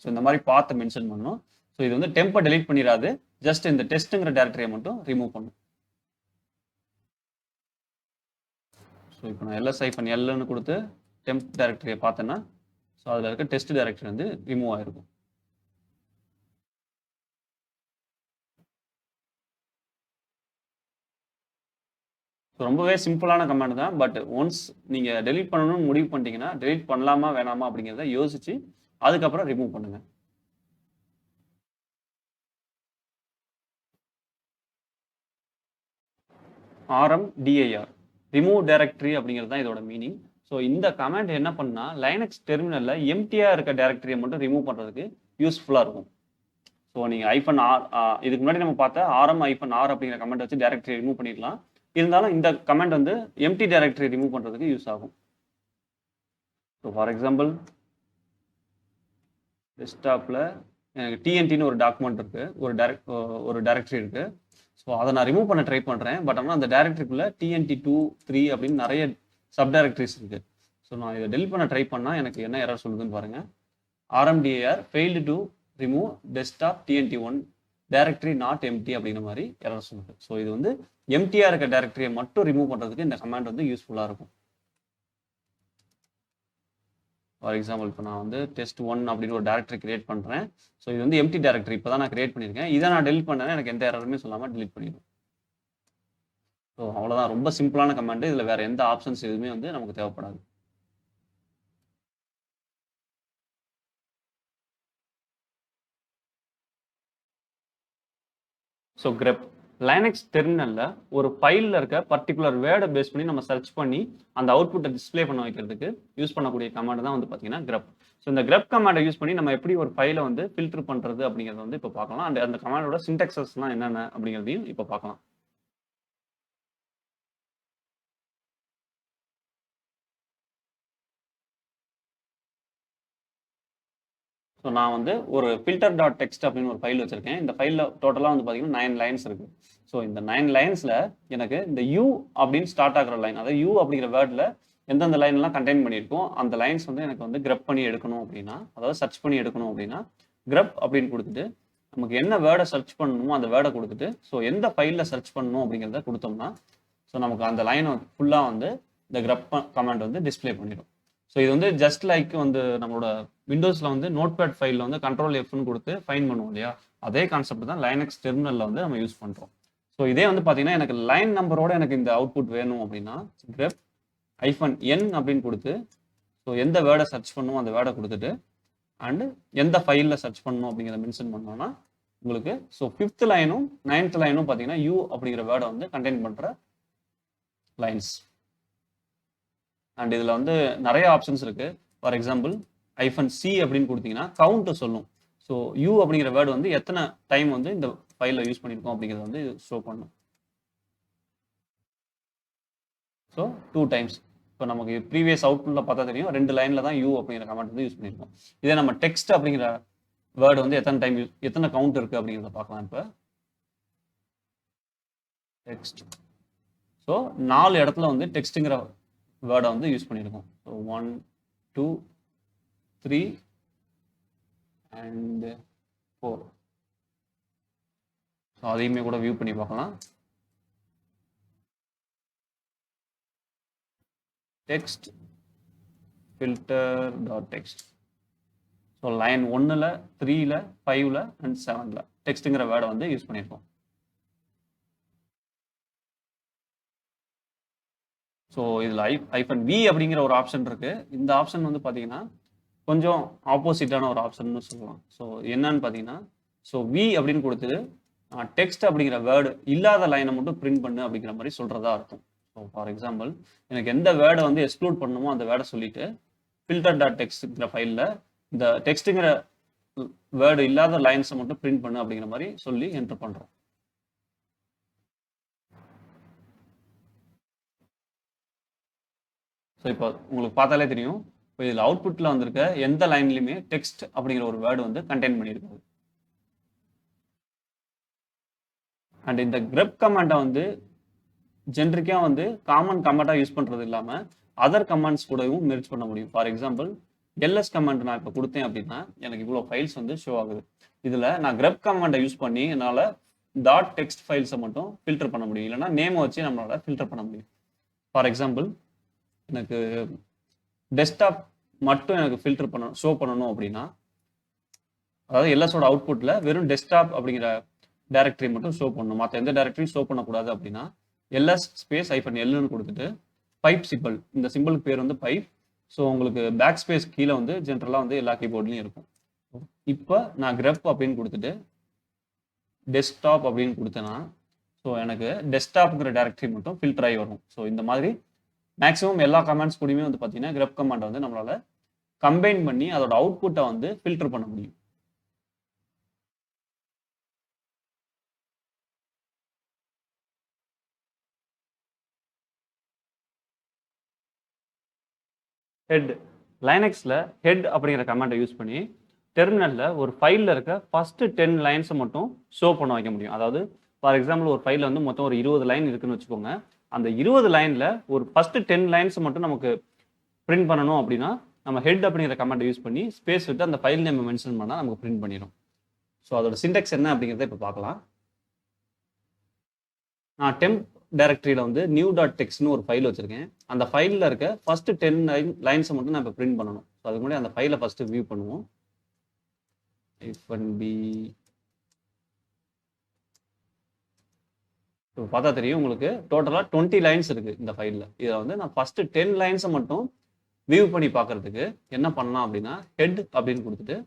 ஸோ இந்த மாதிரி பார்த்து மென்ஷன் பண்ணணும். ஸோ இது வந்து டெம்பை டெலிட் பண்ணிடாது, ஜஸ்ட் இந்த டெஸ்ட்டுங்கிற டைரக்டரியை மட்டும் ரிமூவ் பண்ணும். ஸோ இப்போ நான் -lன்னு கொடுத்து டெம்ப் டைரக்டரியை பார்த்தேன்னா ஸோ அதில் இருக்க டெஸ்ட் டைரக்டரி வந்து ரிமூவ் ஆயிருக்கும். ஸோ ரொம்பவே சிம்பிளான கமாண்ட் தான். பட் ஒன்ஸ் நீங்கள் டெலிட் பண்ணணும்னு முடிவு பண்ணிட்டீங்கன்னா டெலிட் பண்ணலாமா வேணாமா அப்படிங்கிறத யோசிச்சு அதுக்கப்புறம் ரிமூவ் பண்ணுங்க. RMDIR ரிமூவ் டைரக்டரி அப்படிங்கிறது தான் இதோட மீனிங். ஸோ இந்த கமாண்ட் என்ன பண்ணா லைனக்ஸ் டெர்மினல்ல எம்டியா இருக்க டைரக்டரியை மட்டும் ரிமூவ் பண்றதுக்கு யூஸ்ஃபுல்லா இருக்கும். ஸோ நீங்க -r இதுக்கு முன்னாடி நம்ம பார்த்த -r அப்படிங்கிற கமெண்ட் வச்சு டைரக்டரி ரிமூவ் பண்ணிடலாம். இருந்தாலும் இந்த கமெண்ட் வந்து எம்டி டைரக்டரி ரிமூவ் பண்றதுக்கு யூஸ் ஆகும். ஸோ ஃபார் எக்ஸாம்பிள் டெஸ்க்டாப்ல எனக்கு TNTன்னு ஒரு டாக்குமெண்ட் இருக்கு, ஒரு டைரக்டரி இருக்கு. ஸோ அதை நான் ரிமூவ் பண்ண ட்ரை பண்றேன். பட் ஆனால் அந்த டைரக்டரிக்குள்ள TNT2 3 அப்படின்னு நிறைய சப் டைரக்டரிஸ் இருக்கு. ஸோ நான் இதை டெலிட் பண்ண ட்ரை பண்ணா எனக்கு என்ன எரர் சொல்லுதுன்னு பாருங்க. RMDIR failed to remove desktop TNT1 directory not empty அப்படிங்கிற மாதிரி எரர் சொல்லுது. ஸோ இது வந்து எம்டியா இருக்க டைரக்டரியை மட்டும் ரிமூவ் பண்றதுக்கு இந்த கமாண்ட் வந்து யூஸ்ஃபுல்லா இருக்கும். ஃபார் எக்ஸாம்பிள் இப்போ நான் வந்து test1 அப்படின்னு ஒரு டைரக்டரி கிரியேட் பண்றேன். ஸோ இது வந்து எம்டி டைரக்டரி இப்போ தான் நான் கிரியேட் பண்ணியிருக்கேன். இதை நான் டெலிட் பண்ணேன்னா எனக்கு எந்த எரருமே சொல்லாமல் டெலிட் பண்ணிடும். ஸோ அவ்வளோதான், ரொம்ப சிம்பிளான கமாண்ட். இதில் வேற எந்த ஆப்ஷன்ஸ் எதுவுமே வந்து நமக்கு தேவைப்படாது. ஸோ grep லைனக்ஸ் டெர்மினல்ல ஒரு ஃபைலில் இருக்க பர்டிகுலர் வேர்டை பேஸ் பண்ணி நம்ம சர்ச் பண்ணி அந்த அவுட்புட்டை டிஸ்பிளே பண்ண வைக்கிறதுக்கு யூஸ் பண்ணக்கூடிய கமாண்ட் தான் வந்து பார்த்தீங்கன்னா grep. ஸோ இந்த grep கமாண்டை யூஸ் பண்ணி நம்ம எப்படி ஒரு ஃபைலை வந்து ஃபில்டர் பண்ணுறது அப்படிங்கிறத வந்து இப்போ பார்க்கலாம். அண்ட் அந்த கமாண்டோட சின்டாக்சஸ்லாம் என்னென்ன அப்படிங்கிறதையும் இப்போ பார்க்கலாம். ஸோ நான் வந்து ஒரு filter.txt அப்படின்னு ஒரு ஃபைல் வச்சிருக்கேன். இந்த ஃபைலில் டோட்டலாக வந்து பார்த்தீங்கன்னா 9 லைன்ஸ் இருக்கு. ஸோ இந்த 9 லைன்ஸில் எனக்கு இந்த யூ அப்படின்னு ஸ்டார்ட் ஆகிற லைன், அதாவது யூ அப்படிங்கிற வேர்டில் எந்தெந்த லைன்லாம் கண்டெயின் பண்ணியிருக்கோம் அந்த லைன்ஸ் வந்து எனக்கு வந்து grep பண்ணி எடுக்கணும் அப்படின்னா, அதாவது சர்ச் பண்ணி எடுக்கணும் அப்படின்னா grep அப்படின்னு கொடுத்துட்டு நமக்கு என்ன வேர்டை சர்ச் பண்ணணுமோ அந்த வேர்டை கொடுத்துட்டு ஸோ எந்த ஃபைலில் சர்ச் பண்ணணும் அப்படிங்கிறத கொடுத்தோம்னா ஸோ நமக்கு அந்த லைனை ஃபுல்லாக வந்து இந்த grep கமாண்ட் வந்து டிஸ்பிளே பண்ணிடும். ஸோ இது வந்து ஜஸ்ட் லைக் வந்து நம்மளோட விண்டோஸில் வந்து நோட்பேட் ஃபைலில் வந்து Ctrl+Fன்னு கொடுத்து ஃபைன் பண்ணுவோம் இல்லையா, அதே கான்செப்ட் தான் லைனக்ஸ் டெர்மினலில் வந்து நம்ம யூஸ் பண்ணுறோம். ஸோ இதே வந்து பார்த்தீங்கன்னா எனக்கு லைன் நம்பரோட எனக்கு இந்த அவுட்புட் வேணும் அப்படின்னா grep -n அப்படின்னு கொடுத்து ஸோ எந்த வேர்டை சர்ச் பண்ணணும் அந்த வேர்டை கொடுத்துட்டு அண்டு எந்த ஃபைலில் சர்ச் பண்ணணும் அப்படிங்கிறத மென்ஷன் பண்ணோம்னா உங்களுக்கு ஸோ 5th லைனும் 9th லைனும் பார்த்தீங்கன்னா யூ அப்படிங்கிற வேர்டை வந்து கண்டெயின் பண்ணுற லைன்ஸ். அண்ட் இதில் வந்து நிறைய ஆப்ஷன்ஸ் இருக்கு. ஃபார் எக்ஸாம்பிள் -c அப்படின்னு கொடுத்தீங்கன்னா கவுண்ட் சொல்லும். ஸோ யூ அப்படிங்கிற வேர்டு வந்து எத்தனை டைம் வந்து இந்த ஃபைலில் யூஸ் பண்ணியிருக்கோம் அப்படிங்கிறத வந்து ஷோ பண்ணும். So 2 times. இப்போ நமக்கு ப்ரீவியஸ் அவுட்புட்டில் பார்த்தா தெரியும் 2 லைனில் தான் யூ அப்படிங்கிற கமெண்ட் வந்து யூஸ் பண்ணியிருக்கோம். இதே நம்ம டெக்ஸ்ட் அப்படிங்கிற வேர்டு வந்து எத்தனை கவுண்ட் இருக்குது அப்படிங்கிறத பார்க்கலாம். இப்போ டெக்ஸ்ட், ஸோ 4 இடத்துல வந்து டெக்ஸ்ட்டுங்கிற வேர்டை வந்து யூஸ் பண்ணியிருக்கோம். So 1 2 3 and 4. ஸோ அதையுமே கூட வியூ பண்ணி பார்க்கலாம். Text filter dot text. So line 1ல் 3ல் 5ல் அண்ட் 7ல் டெக்ஸ்ட்டுங்கிற வேர்டை வந்து யூஸ் பண்ணியிருக்கோம். ஸோ இதில் ஐஃபன் வி அப்படிங்கிற ஒரு ஆப்ஷன் இருக்கு. இந்த ஆப்ஷன் வந்து பார்த்தீங்கன்னா கொஞ்சம் ஆப்போசிட்டான ஒரு ஆப்ஷன் சொல்லலாம். ஸோ என்னன்னு பார்த்தீங்கன்னா, ஸோ வி அப்படின்னு கொடுத்துட்டு டெக்ஸ்ட் அப்படிங்கிற வேர்டு இல்லாத லைனை மட்டும் பிரிண்ட் பண்ணு அப்படிங்கிற மாதிரி சொல்றதா அர்த்தம். ஸோ ஃபார் எக்ஸாம்பிள், எனக்கு எந்த வேர்டை வந்து எக்ஸ்க்ளூட் பண்ணணுமோ அந்த வேர்டை சொல்லிட்டு ஃபில்டர் டாட் டெக்ஸ்ட்ங்கிற ஃபைலில் இந்த டெக்ஸ்ட்டுங்கிற வேர்டு இல்லாத லைன்ஸை மட்டும் பிரிண்ட் பண்ணு அப்படிங்கிற மாதிரி சொல்லி என்டர் பண்ணுறோம். ஸோ இப்போ உங்களுக்கு பார்த்தாலே தெரியும், இப்போ இதில் அவுட்புட்டில் வந்திருக்க எந்த லைன்லையுமே டெக்ஸ்ட் அப்படிங்கிற ஒரு வேர்டு வந்து கண்டெயின் பண்ணியிருக்காது. அண்ட் இந்த grep கமாண்டை வந்து ஜென்ரிக்காக வந்து காமன் கமாண்டாக யூஸ் பண்ணுறது இல்லாமல் அதர் கமாண்ட்ஸ் கூடவும் மெர்ஜ் பண்ண முடியும். ஃபார் எக்ஸாம்பிள், எல்எஸ் கமாண்ட் நான் இப்போ கொடுத்தேன் அப்படின்னா எனக்கு இவ்வளோ ஃபைல்ஸ் வந்து ஷோ ஆகுது. இதில் நான் grep கமாண்டை யூஸ் பண்ணி என்னால் டாட் டெக்ஸ்ட் ஃபைல்ஸை மட்டும் ஃபில்டர் பண்ண முடியும், இல்லைனா நேமை வச்சு நம்மளால் ஃபில்டர் பண்ண முடியும். ஃபார் எக்ஸாம்பிள், எனக்கு டெஸ்க்டாப் மட்டும் எனக்கு ஃபில்டர் ஷோ பண்ணணும் அப்படின்னா, அதாவது எல்எஸோட அவுட்புட்டில் வெறும் டெஸ்க்டாப் அப்படிங்கிற டைரக்டரி மட்டும் ஷோ பண்ணணும், மற்ற எந்த டைரக்டரியும் ஷோ பண்ணக்கூடாது அப்படின்னா எல்எஸ் ஸ்பேஸ் -Lன்னு கொடுத்துட்டு பைப் சிம்பிள், இந்த சிம்பிளுக்கு பேர் வந்து பைப். ஸோ உங்களுக்கு பேக் ஸ்பேஸ் கீழே வந்து ஜென்ரலாக வந்து எல்லா கீபோர்ட்லையும் இருக்கும். இப்போ நான் grep அப்படின்னு கொடுத்துட்டு டெஸ்க்டாப் அப்படின்னு கொடுத்தேன்னா ஸோ எனக்கு டெஸ்க்டாப்ங்கிற டைரக்டரி மட்டும் ஃபில்டர் ஆகி வரும். ஸோ இந்த மாதிரி மேக்ஸிமம் எல்லா கமெண்ட்ஸ் கூடயுமே வந்து பார்த்தீங்கன்னா grep கமாண்டை வந்து நம்மளால கம்பைன் பண்ணி அதோட அவுட்புட்டை வந்து ஃபில்டர் பண்ண முடியும். ஹெட், லைனக்ஸில் ஹெட் அப்படிங்கிற கமாண்டை யூஸ் பண்ணி டெர்மினலில் ஒரு ஃபைலில் இருக்க ஃபர்ஸ்ட் 10 லைன்ஸை மட்டும் ஷோ பண்ண வைக்க முடியும். அதாவது ஃபார் எக்ஸாம்பிள், ஒரு ஃபைலில் வந்து மொத்தம் ஒரு 20 லைன் இருக்குன்னு வச்சுக்கோங்க. அந்த 20 லைனில் ஒரு ஃபர்ஸ்ட் 10 லைன்ஸ் மட்டும் நமக்கு பிரிண்ட் பண்ணணும் அப்படின்னா நம்ம ஹெட் அப்படிங்கிற கமாண்டை யூஸ் பண்ணி ஸ்பேஸ் விட்டு அந்த ஃபைல் நேம் மென்ஷன் பண்ணால் நமக்கு பிரிண்ட் பண்ணிடும். ஸோ அதோட சின்டெக்ஸ் என்ன அப்படிங்கிறத இப்போ பார்க்கலாம். நான் டெம்ப் டைரக்டரியில் வந்து new.txt ஒரு ஃபைல் வச்சிருக்கேன். அந்த ஃபைலில் இருக்க ஃபர்ஸ்ட் 10 லைன்ஸை மட்டும் நான் இப்போ பிரிண்ட் பண்ணணும். ஸோ அதுக்கு முன்னாடி அந்த ஃபைலை ஃபர்ஸ்ட் வியூ பண்ணுவோம். இப்போ பார்த்தா தெரியும் உங்களுக்கு டோட்டலாக 20 லைன்ஸ் இருக்கு இந்த ஃபைலில். இதில் வந்து நான் ஃபர்ஸ்ட் 10 லைன்ஸை மட்டும் வியூ பண்ணி பார்க்கறதுக்கு என்ன பண்ணலாம் அப்படின்னா ஹெட் அப்படின்னு கொடுத்துட்டு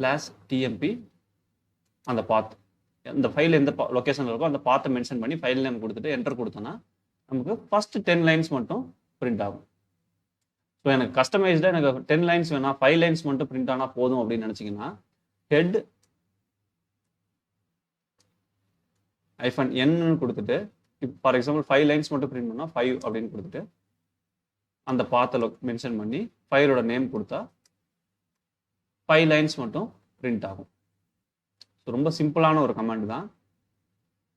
/tmp அந்த பாத், இந்த ஃபைல் எந்த லொக்கேஷனில் இருக்கோ அந்த பாத்தை மென்ஷன் பண்ணி ஃபைல் நேம் கொடுத்துட்டு என்டர் கொடுத்தோன்னா நமக்கு ஃபர்ஸ்ட் 10 லைன்ஸ் மட்டும் பிரிண்ட் ஆகும். ஸோ எனக்கு கஸ்டமைஸ்டாக எனக்கு 10 லைன்ஸ் வேணாம், 5 லைன்ஸ் மட்டும் பிரிண்ட் ஆனால் போதும் அப்படின்னு நினச்சிங்கன்னா ஹெட் -n கொடுத்துட்டு, ஃபார் எக்ஸாம்பிள் 5 லைன்ஸ் மட்டும் பிரிண்ட் பண்ணால் 5 அப்படின்னு கொடுத்துட்டு அந்த பாத்தை மென்ஷன் பண்ணி ஃபைலோட நேம் கொடுத்தா 5 லைன்ஸ் மட்டும் பிரிண்ட் ஆகும். ஸோ ரொம்ப சிம்பிளான ஒரு கமாண்ட் தான்.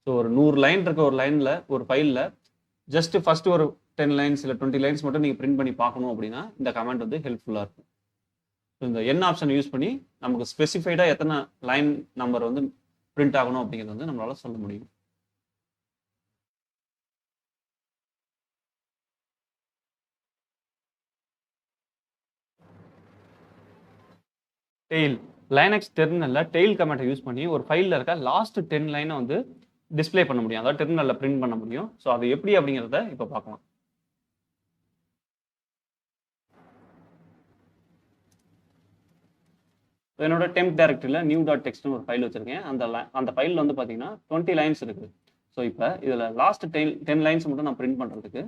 ஸோ ஒரு 100 லைன் இருக்க ஒரு லைனில் ஒரு ஃபைலில் ஜஸ்ட் ஃபர்ஸ்ட் ஒரு 10 லைன்ஸ் இல்லை 20 லைன்ஸ் மட்டும் நீங்கள் பிரிண்ட் பண்ணி பார்க்கணும் அப்படின்னா இந்த கமாண்ட் வந்து ஹெல்ப்ஃபுல்லாக இருக்கும். ஸோ இந்த n ஆப்ஷன் யூஸ் பண்ணி நமக்கு ஸ்பெசிஃபைடாக எத்தனை லைன் நம்பர் வந்து பிரிண்ட் ஆகணும் அப்படிங்கிறது வந்து நம்மளால சொல்ல முடியும். டெயில், லைனக்ஸ் டெர்மினலில் டெயில் கமாண்டை யூஸ் பண்ணி ஒரு ஃபைலில் இருக்க லாஸ்ட் 10 லைனை வந்து டிஸ்பிளே பண்ண முடியும், அதாவது டெர்மினலில் பிரிண்ட் பண்ண முடியும். ஸோ அது எப்படி அப்படிங்கிறத இப்போ பார்க்கலாம். என்னோட டெம்ப் டைரக்டரியில் new.txt ஒரு ஃபைல் வச்சிருக்கேன். அந்த ஃபைலில் வந்து பார்த்தீங்கன்னா 20 லைன்ஸ் இருக்குது. ஸோ இப்போ இதில் லாஸ்ட் 10 லைன்ஸ் மட்டும் நான் பிரிண்ட் பண்ணுறதுக்கு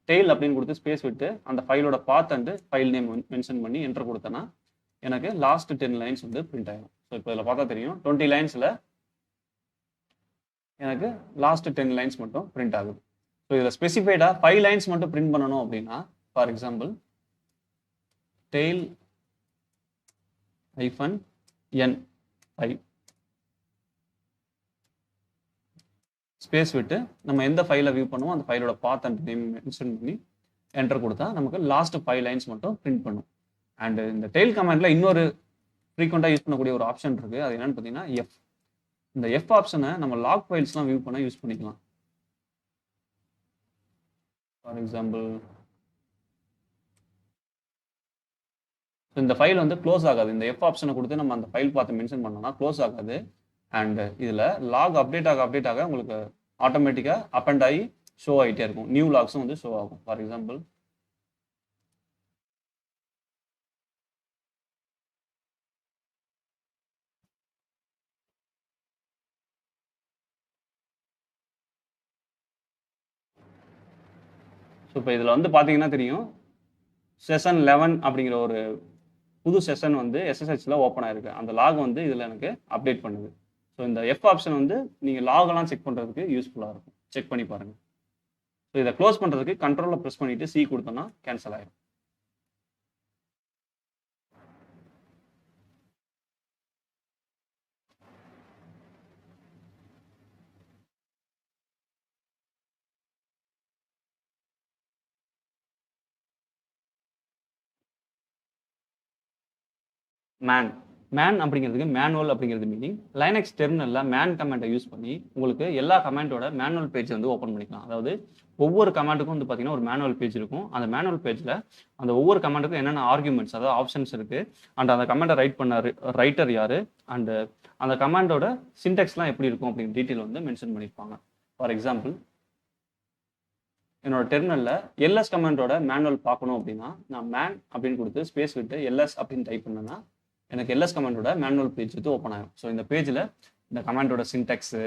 டெயில் அப்படின்னு கொடுத்து ஸ்பேஸ் விட்டு அந்த ஃபைலோட பாத் அண்ட் ஃபைல் நேம் மென்ஷன் பண்ணி என்டர் கொடுத்தேன்னா எனக்கு லாஸ்ட் 10 லைன்ஸ் வந்து பிரிண்ட் ஆகும். ஸோ இப்போ இதில் பார்த்தா தெரியும் 20 லைன்ஸில் எனக்கு லாஸ்ட் 10 லைன்ஸ் மட்டும் பிரிண்ட் ஆகுது. ஸோ இதில் ஸ்பெசிஃபைடாக 5 லைன்ஸ் மட்டும் பிரிண்ட் பண்ணணும் அப்படின்னா, for example tail -n 5 space விட்டு நம்ம எந்த ஃபைலை வியூ பண்ணுவோம் அந்த ஃபைலோட பாத் அண்ட் நேம் மென்ஷன் பண்ணி என்டர் கொடுத்தா நமக்கு லாஸ்ட் 5 லைன்ஸ் மட்டும் பிரிண்ட் பண்ணும். அண்ட் இந்த டெய்ல் கமாண்டில் இன்னொரு ஃப்ரீக்வெண்ட்டாக யூஸ் பண்ணக்கூடிய ஒரு ஆப்ஷன் இருக்குது. அது என்னன்னு பார்த்தீங்கன்னா எஃப். இந்த எஃப் ஆப்ஷனை நம்ம லாக் ஃபைல்ஸ்லாம் வியூ பண்ண யூஸ் பண்ணிக்கலாம். ஃபார் எக்ஸாம்பிள் இந்த ஃபைல் வந்து க்ளோஸ் ஆகாது. இந்த எஃப் ஆப்ஷனை கொடுத்து நம்ம அந்த ஃபைல் பார்த்து மென்ஷன் பண்ணோம்னா க்ளோஸ் ஆகாது. அண்ட் இதில் லாக் அப்டேட் ஆக உங்களுக்கு ஆட்டோமேட்டிக்காக அப்பண்ட் ஆகி ஷோ ஆகிட்டே இருக்கும். நியூ லாக்ஸும் வந்து ஷோ ஆகும். ஃபார் எக்ஸாம்பிள் ஸோ இப்போ இதில் வந்து பார்த்தீங்கன்னா தெரியும், செஷன் 11 அப்படிங்கிற ஒரு புது செஷன் வந்து எஸ்எஸ்ஹெச்சில் ஓப்பன் ஆயிருக்கு. அந்த லாக் வந்து இதில் எனக்கு அப்டேட் பண்ணுது. ஸோ இந்த எஃப் ஆப்ஷன் வந்து நீங்கள் லாகெல்லாம் செக் பண்ணுறதுக்கு யூஸ்ஃபுல்லாக இருக்கும். செக் பண்ணி பாருங்கள். ஸோ இதை க்ளோஸ் பண்ணுறதுக்கு கண்ட்ரோலில் ப்ரெஸ் பண்ணிவிட்டு சி கொடுத்தோன்னா கேன்சல் ஆகிடும். மேன் அப்படிங்கிறதுக்கு மேனுவல் அப்படிங்கிறது மீனிங். லைனக்ஸ் டெர்மினலில் மேன் கமாண்டை யூஸ் பண்ணி உங்களுக்கு எல்லா கமாண்டோட மேனுவல் பேஜ் வந்து ஓப்பன் பண்ணிக்கலாம். அதாவது ஒவ்வொரு கமாண்டுக்கும் வந்து பார்த்தீங்கன்னா ஒரு மேனுவல் பேஜ் இருக்கும். அந்த மேனுவல் பேஜில் அந்த ஒவ்வொரு கமாண்டுக்கும் என்னென்ன ஆர்குமெண்ட்ஸ், அதாவது ஆப்ஷன்ஸ் இருக்குது, அண்ட் அந்த கமாண்டை ரைட் பண்ண ரைட்டர் யார், அண்டு அந்த கமாண்டோட சின்டெக்ஸ்லாம் எப்படி இருக்கும் அப்படிங்கிற டீட்டெயில் வந்து மென்ஷன் பண்ணியிருப்பாங்க. ஃபார் எக்ஸாம்பிள் என்னோட டெர்மினலில் எல்எஸ் கமாண்டோட மேனுவல் பார்க்கணும் அப்படின்னா நான் மேன் அப்படின்னு கொடுத்து ஸ்பேஸ் விட்டு எல்எஸ் அப்படின்னு டைப் பண்ணேன்னா எனக்கு எல்எஸ் கமாண்டோட மேனுவல் பேஜ் வந்து ஓப்பன் ஆகும். ஸோ இந்த பேஜில் இந்த கமாண்டோட சின்டெக்ஸு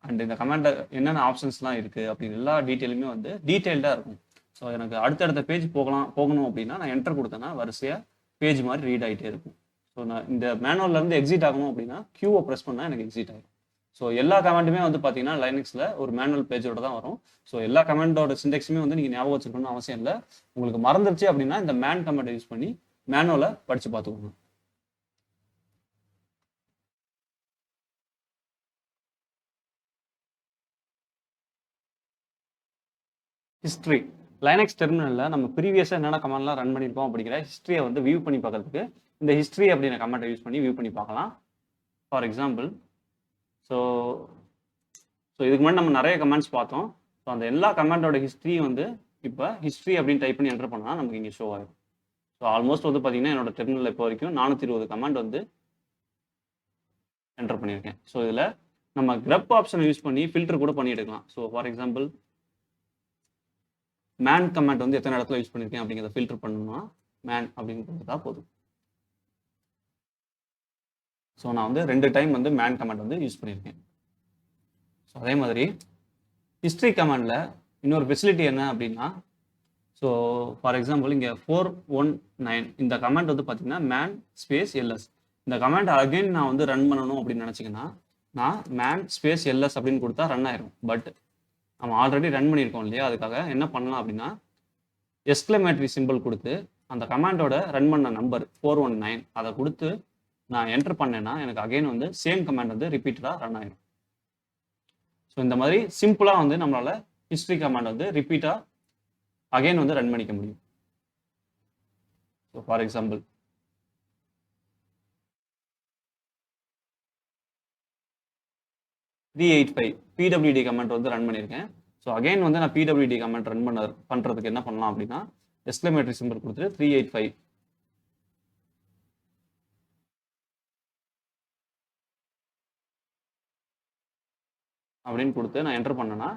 அண்ட் இந்த கமாண்டை என்னென்ன ஆப்ஷன்ஸ்லாம் இருக்குது அப்படின்னு எல்லா டீட்டெயிலுமே வந்து டீட்டெயில்டாக இருக்கும். ஸோ எனக்கு அடுத்தடுத்த பேஜ் போகணும் அப்படின்னா நான் என்டர் கொடுத்தேன்னா வரிசையாக பேஜ் மாதிரி ரீட் ஆகிட்டே இருக்கும். ஸோ நான் இந்த மேனுவல்லேருந்து எக்ஸிட் ஆகணும் அப்படின்னா கியூவை ப்ரெஸ் பண்ணால் எனக்கு எக்ஸிட் ஆகும். ஸோ எல்லா கமாண்டுமே வந்து பார்த்தீங்கன்னா லைனக்ஸில் ஒரு மேனுவல் பேஜோட தான் வரும். ஸோ எல்லா கமாண்டோட சின்டெக்ஸுமே வந்து நீங்கள் ஞாபகம் வச்சுக்கணும்னு அவசியம் இல்லை. உங்களுக்கு மறந்துருச்சு அப்படின்னா இந்த மேன் கமாண்டை யூஸ் பண்ணி மேனுவலை படித்து பார்த்துக்கோங்க. ஹிஸ்ட்ரி. லைனக்ஸ் டெர்மினலில் நம்ம ப்ரீவியஸாக என்னென்ன கமாண்ட்லாம் ரன் பண்ணியிருக்கோம் அப்படிங்கிற ஹிஸ்ட்ரியை வந்து வியூ பண்ணி பார்க்கறதுக்கு இந்த ஹிஸ்ட்ரி அப்படிங்கிற கமாண்டை யூஸ் பண்ணி வியூ பண்ணி பார்க்கலாம். ஃபார் எக்ஸாம்பிள் ஸோ இதுக்கு முன்னாடி நம்ம நிறைய கமெண்ட்ஸ் பார்த்தோம். ஸோ அந்த எல்லா கமெண்டோட ஹிஸ்ட்ரியும் வந்து இப்போ ஹிஸ்ட்ரி அப்படின்னு டைப் பண்ணி என்டர் பண்ணால் நமக்கு இங்கே ஷோ ஆகும். ஸோ ஆல்மோஸ்ட் வந்து பார்த்தீங்கன்னா என்னோட டெர்மினலில் இப்போ வரைக்கும் 420 கமெண்ட் வந்து என்டர் பண்ணியிருக்கேன். ஸோ இதில் நம்ம கிரப் ஆப்ஷனை யூஸ் பண்ணி ஃபில்டர் கூட பண்ணி எடுக்கலாம். So for example man comment வந்து எத்தனை இடத்துல யூஸ் பண்ணியிருக்கேன் அப்படிங்கிறத ஃபில்டர் பண்ணணும்னா மேன் அப்படின்னு கொடுத்தா போதும். ஸோ நான் வந்து 2 டைம் வந்து மேன் கமெண்ட் வந்து யூஸ் பண்ணியிருக்கேன். ஸோ அதே மாதிரி ஹிஸ்ட்ரி கமெண்டில் இன்னொரு ஃபெசிலிட்டி என்ன அப்படின்னா, ஸோ ஃபார் எக்ஸாம்பிள் இங்கே 419 இந்த கமெண்ட் வந்து பார்த்தீங்கன்னா மேன் ஸ்பேஸ் எல்எஸ். இந்த கமெண்ட் அகைன் நான் வந்து ரன் பண்ணணும் அப்படின்னு நினச்சிங்கன்னா நான் மேன் ஸ்பேஸ் எல்எஸ் அப்படின்னு கொடுத்தா ரன் ஆயிரும். பட் நம்ம ஆல்ரெடி ரன் பண்ணியிருக்கோம் இல்லையா, அதுக்காக என்ன பண்ணலாம் அப்படின்னா எக்ஸ்க்ளமேட்டரி சிம்பிள் கொடுத்து அந்த கமாண்டோட ரன் பண்ண நம்பர் 419 அதை கொடுத்து நான் என்டர் பண்ணேன்னா எனக்கு அகைன் வந்து சேம் கமாண்ட் வந்து ரிப்பீட்டடாக ரன் ஆயிடும். ஸோ இந்த மாதிரி சிம்பிளாக வந்து நம்மளால் ஹிஸ்ட்ரி கமாண்ட் வந்து ரிப்பீட்டாக அகைன் வந்து ரன் பண்ணிக்க முடியும். So for example PWD comment வந்து ரன் பண்ணியிருக்கேன். ஸோ அகைன் வந்து நான் PWD கமெண்ட் ரன் பண்ணுறதுக்கு என்ன பண்ணலாம் அப்படின்னா எக்ஸ்க்ளமேட்டரி சிம்பிள் கொடுத்துட்டு 385 அப்படின்னு கொடுத்து நான் என்டர் பண்ணேன்னா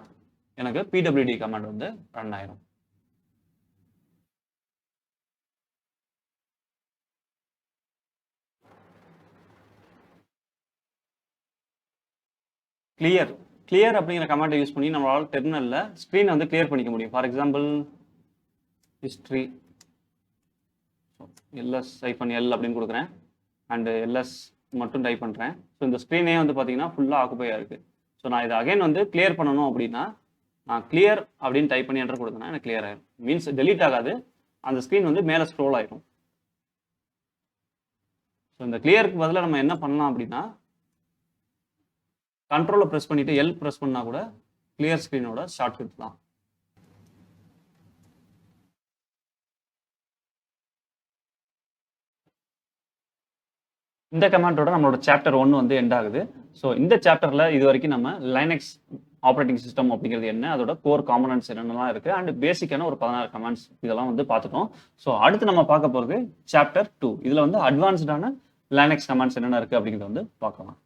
எனக்கு PWD கமாண்ட் வந்து ரன் ஆயிடும். கிளியர் அப்படிங்கிற கமாண்டை யூஸ் பண்ணி நம்மளால் டெர்மினலில் ஸ்க்ரீனை வந்து கிளியர் பண்ணிக்க முடியும். ஃபார் எக்ஸாம்பிள் ஹிஸ்ட்ரி -L அப்படின்னு கொடுக்குறேன் அண்டு எல்எஸ் மட்டும் டைப் பண்ணுறேன். ஸோ இந்த ஸ்க்ரீனே வந்து பார்த்தீங்கன்னா ஃபுல்லாக ஆக்குப்பையாக இருக்குது. ஸோ நான் இதை அகைன் வந்து கிளியர் பண்ணணும் அப்படின்னா நான் கிளியர் அப்படின்னு டைப் பண்ணி என்டர் கொடுத்தேன்னா எனக்கு கிளியர் ஆயிடும். மீன்ஸ் டெலீட் ஆகாது, அந்த ஸ்க்ரீன் வந்து மேலே ஸ்க்ரோல் ஆயிடும். ஸோ இந்த கிளியருக்கு பதிலாக நம்ம என்ன பண்ணலாம் அப்படின்னா கண்ட்ரோலை ப்ரெஸ் பண்ணிட்டு எல் ப்ரெஸ் பண்ணால் கூட கிளியர் ஸ்க்ரீனோட ஷார்ட்கட் தான். இந்த கமாண்டோட நம்மளோட சாப்டர் 1 வந்து எண்ட் ஆகுது. ஸோ இந்த சாப்டரில் இது வரைக்கும் நம்ம லைனக்ஸ் ஆப்ரேட்டிங் சிஸ்டம் அப்படிங்கிறது என்ன, அதோட கோர் காம்பனன்ட்ஸ் என்னென்னலாம் இருக்குது, அண்ட் பேசிக்கான ஒரு 16 கமாண்ட்ஸ் இதெல்லாம் வந்து பார்த்துட்டோம். ஸோ அடுத்து நம்ம பார்க்க போகிறது சாப்டர் 2. இதில் வந்து அட்வான்ஸ்டான லைனக்ஸ் கமாண்ட்ஸ் என்னென்ன இருக்குது அப்படிங்கிறத வந்து பார்க்கலாம்.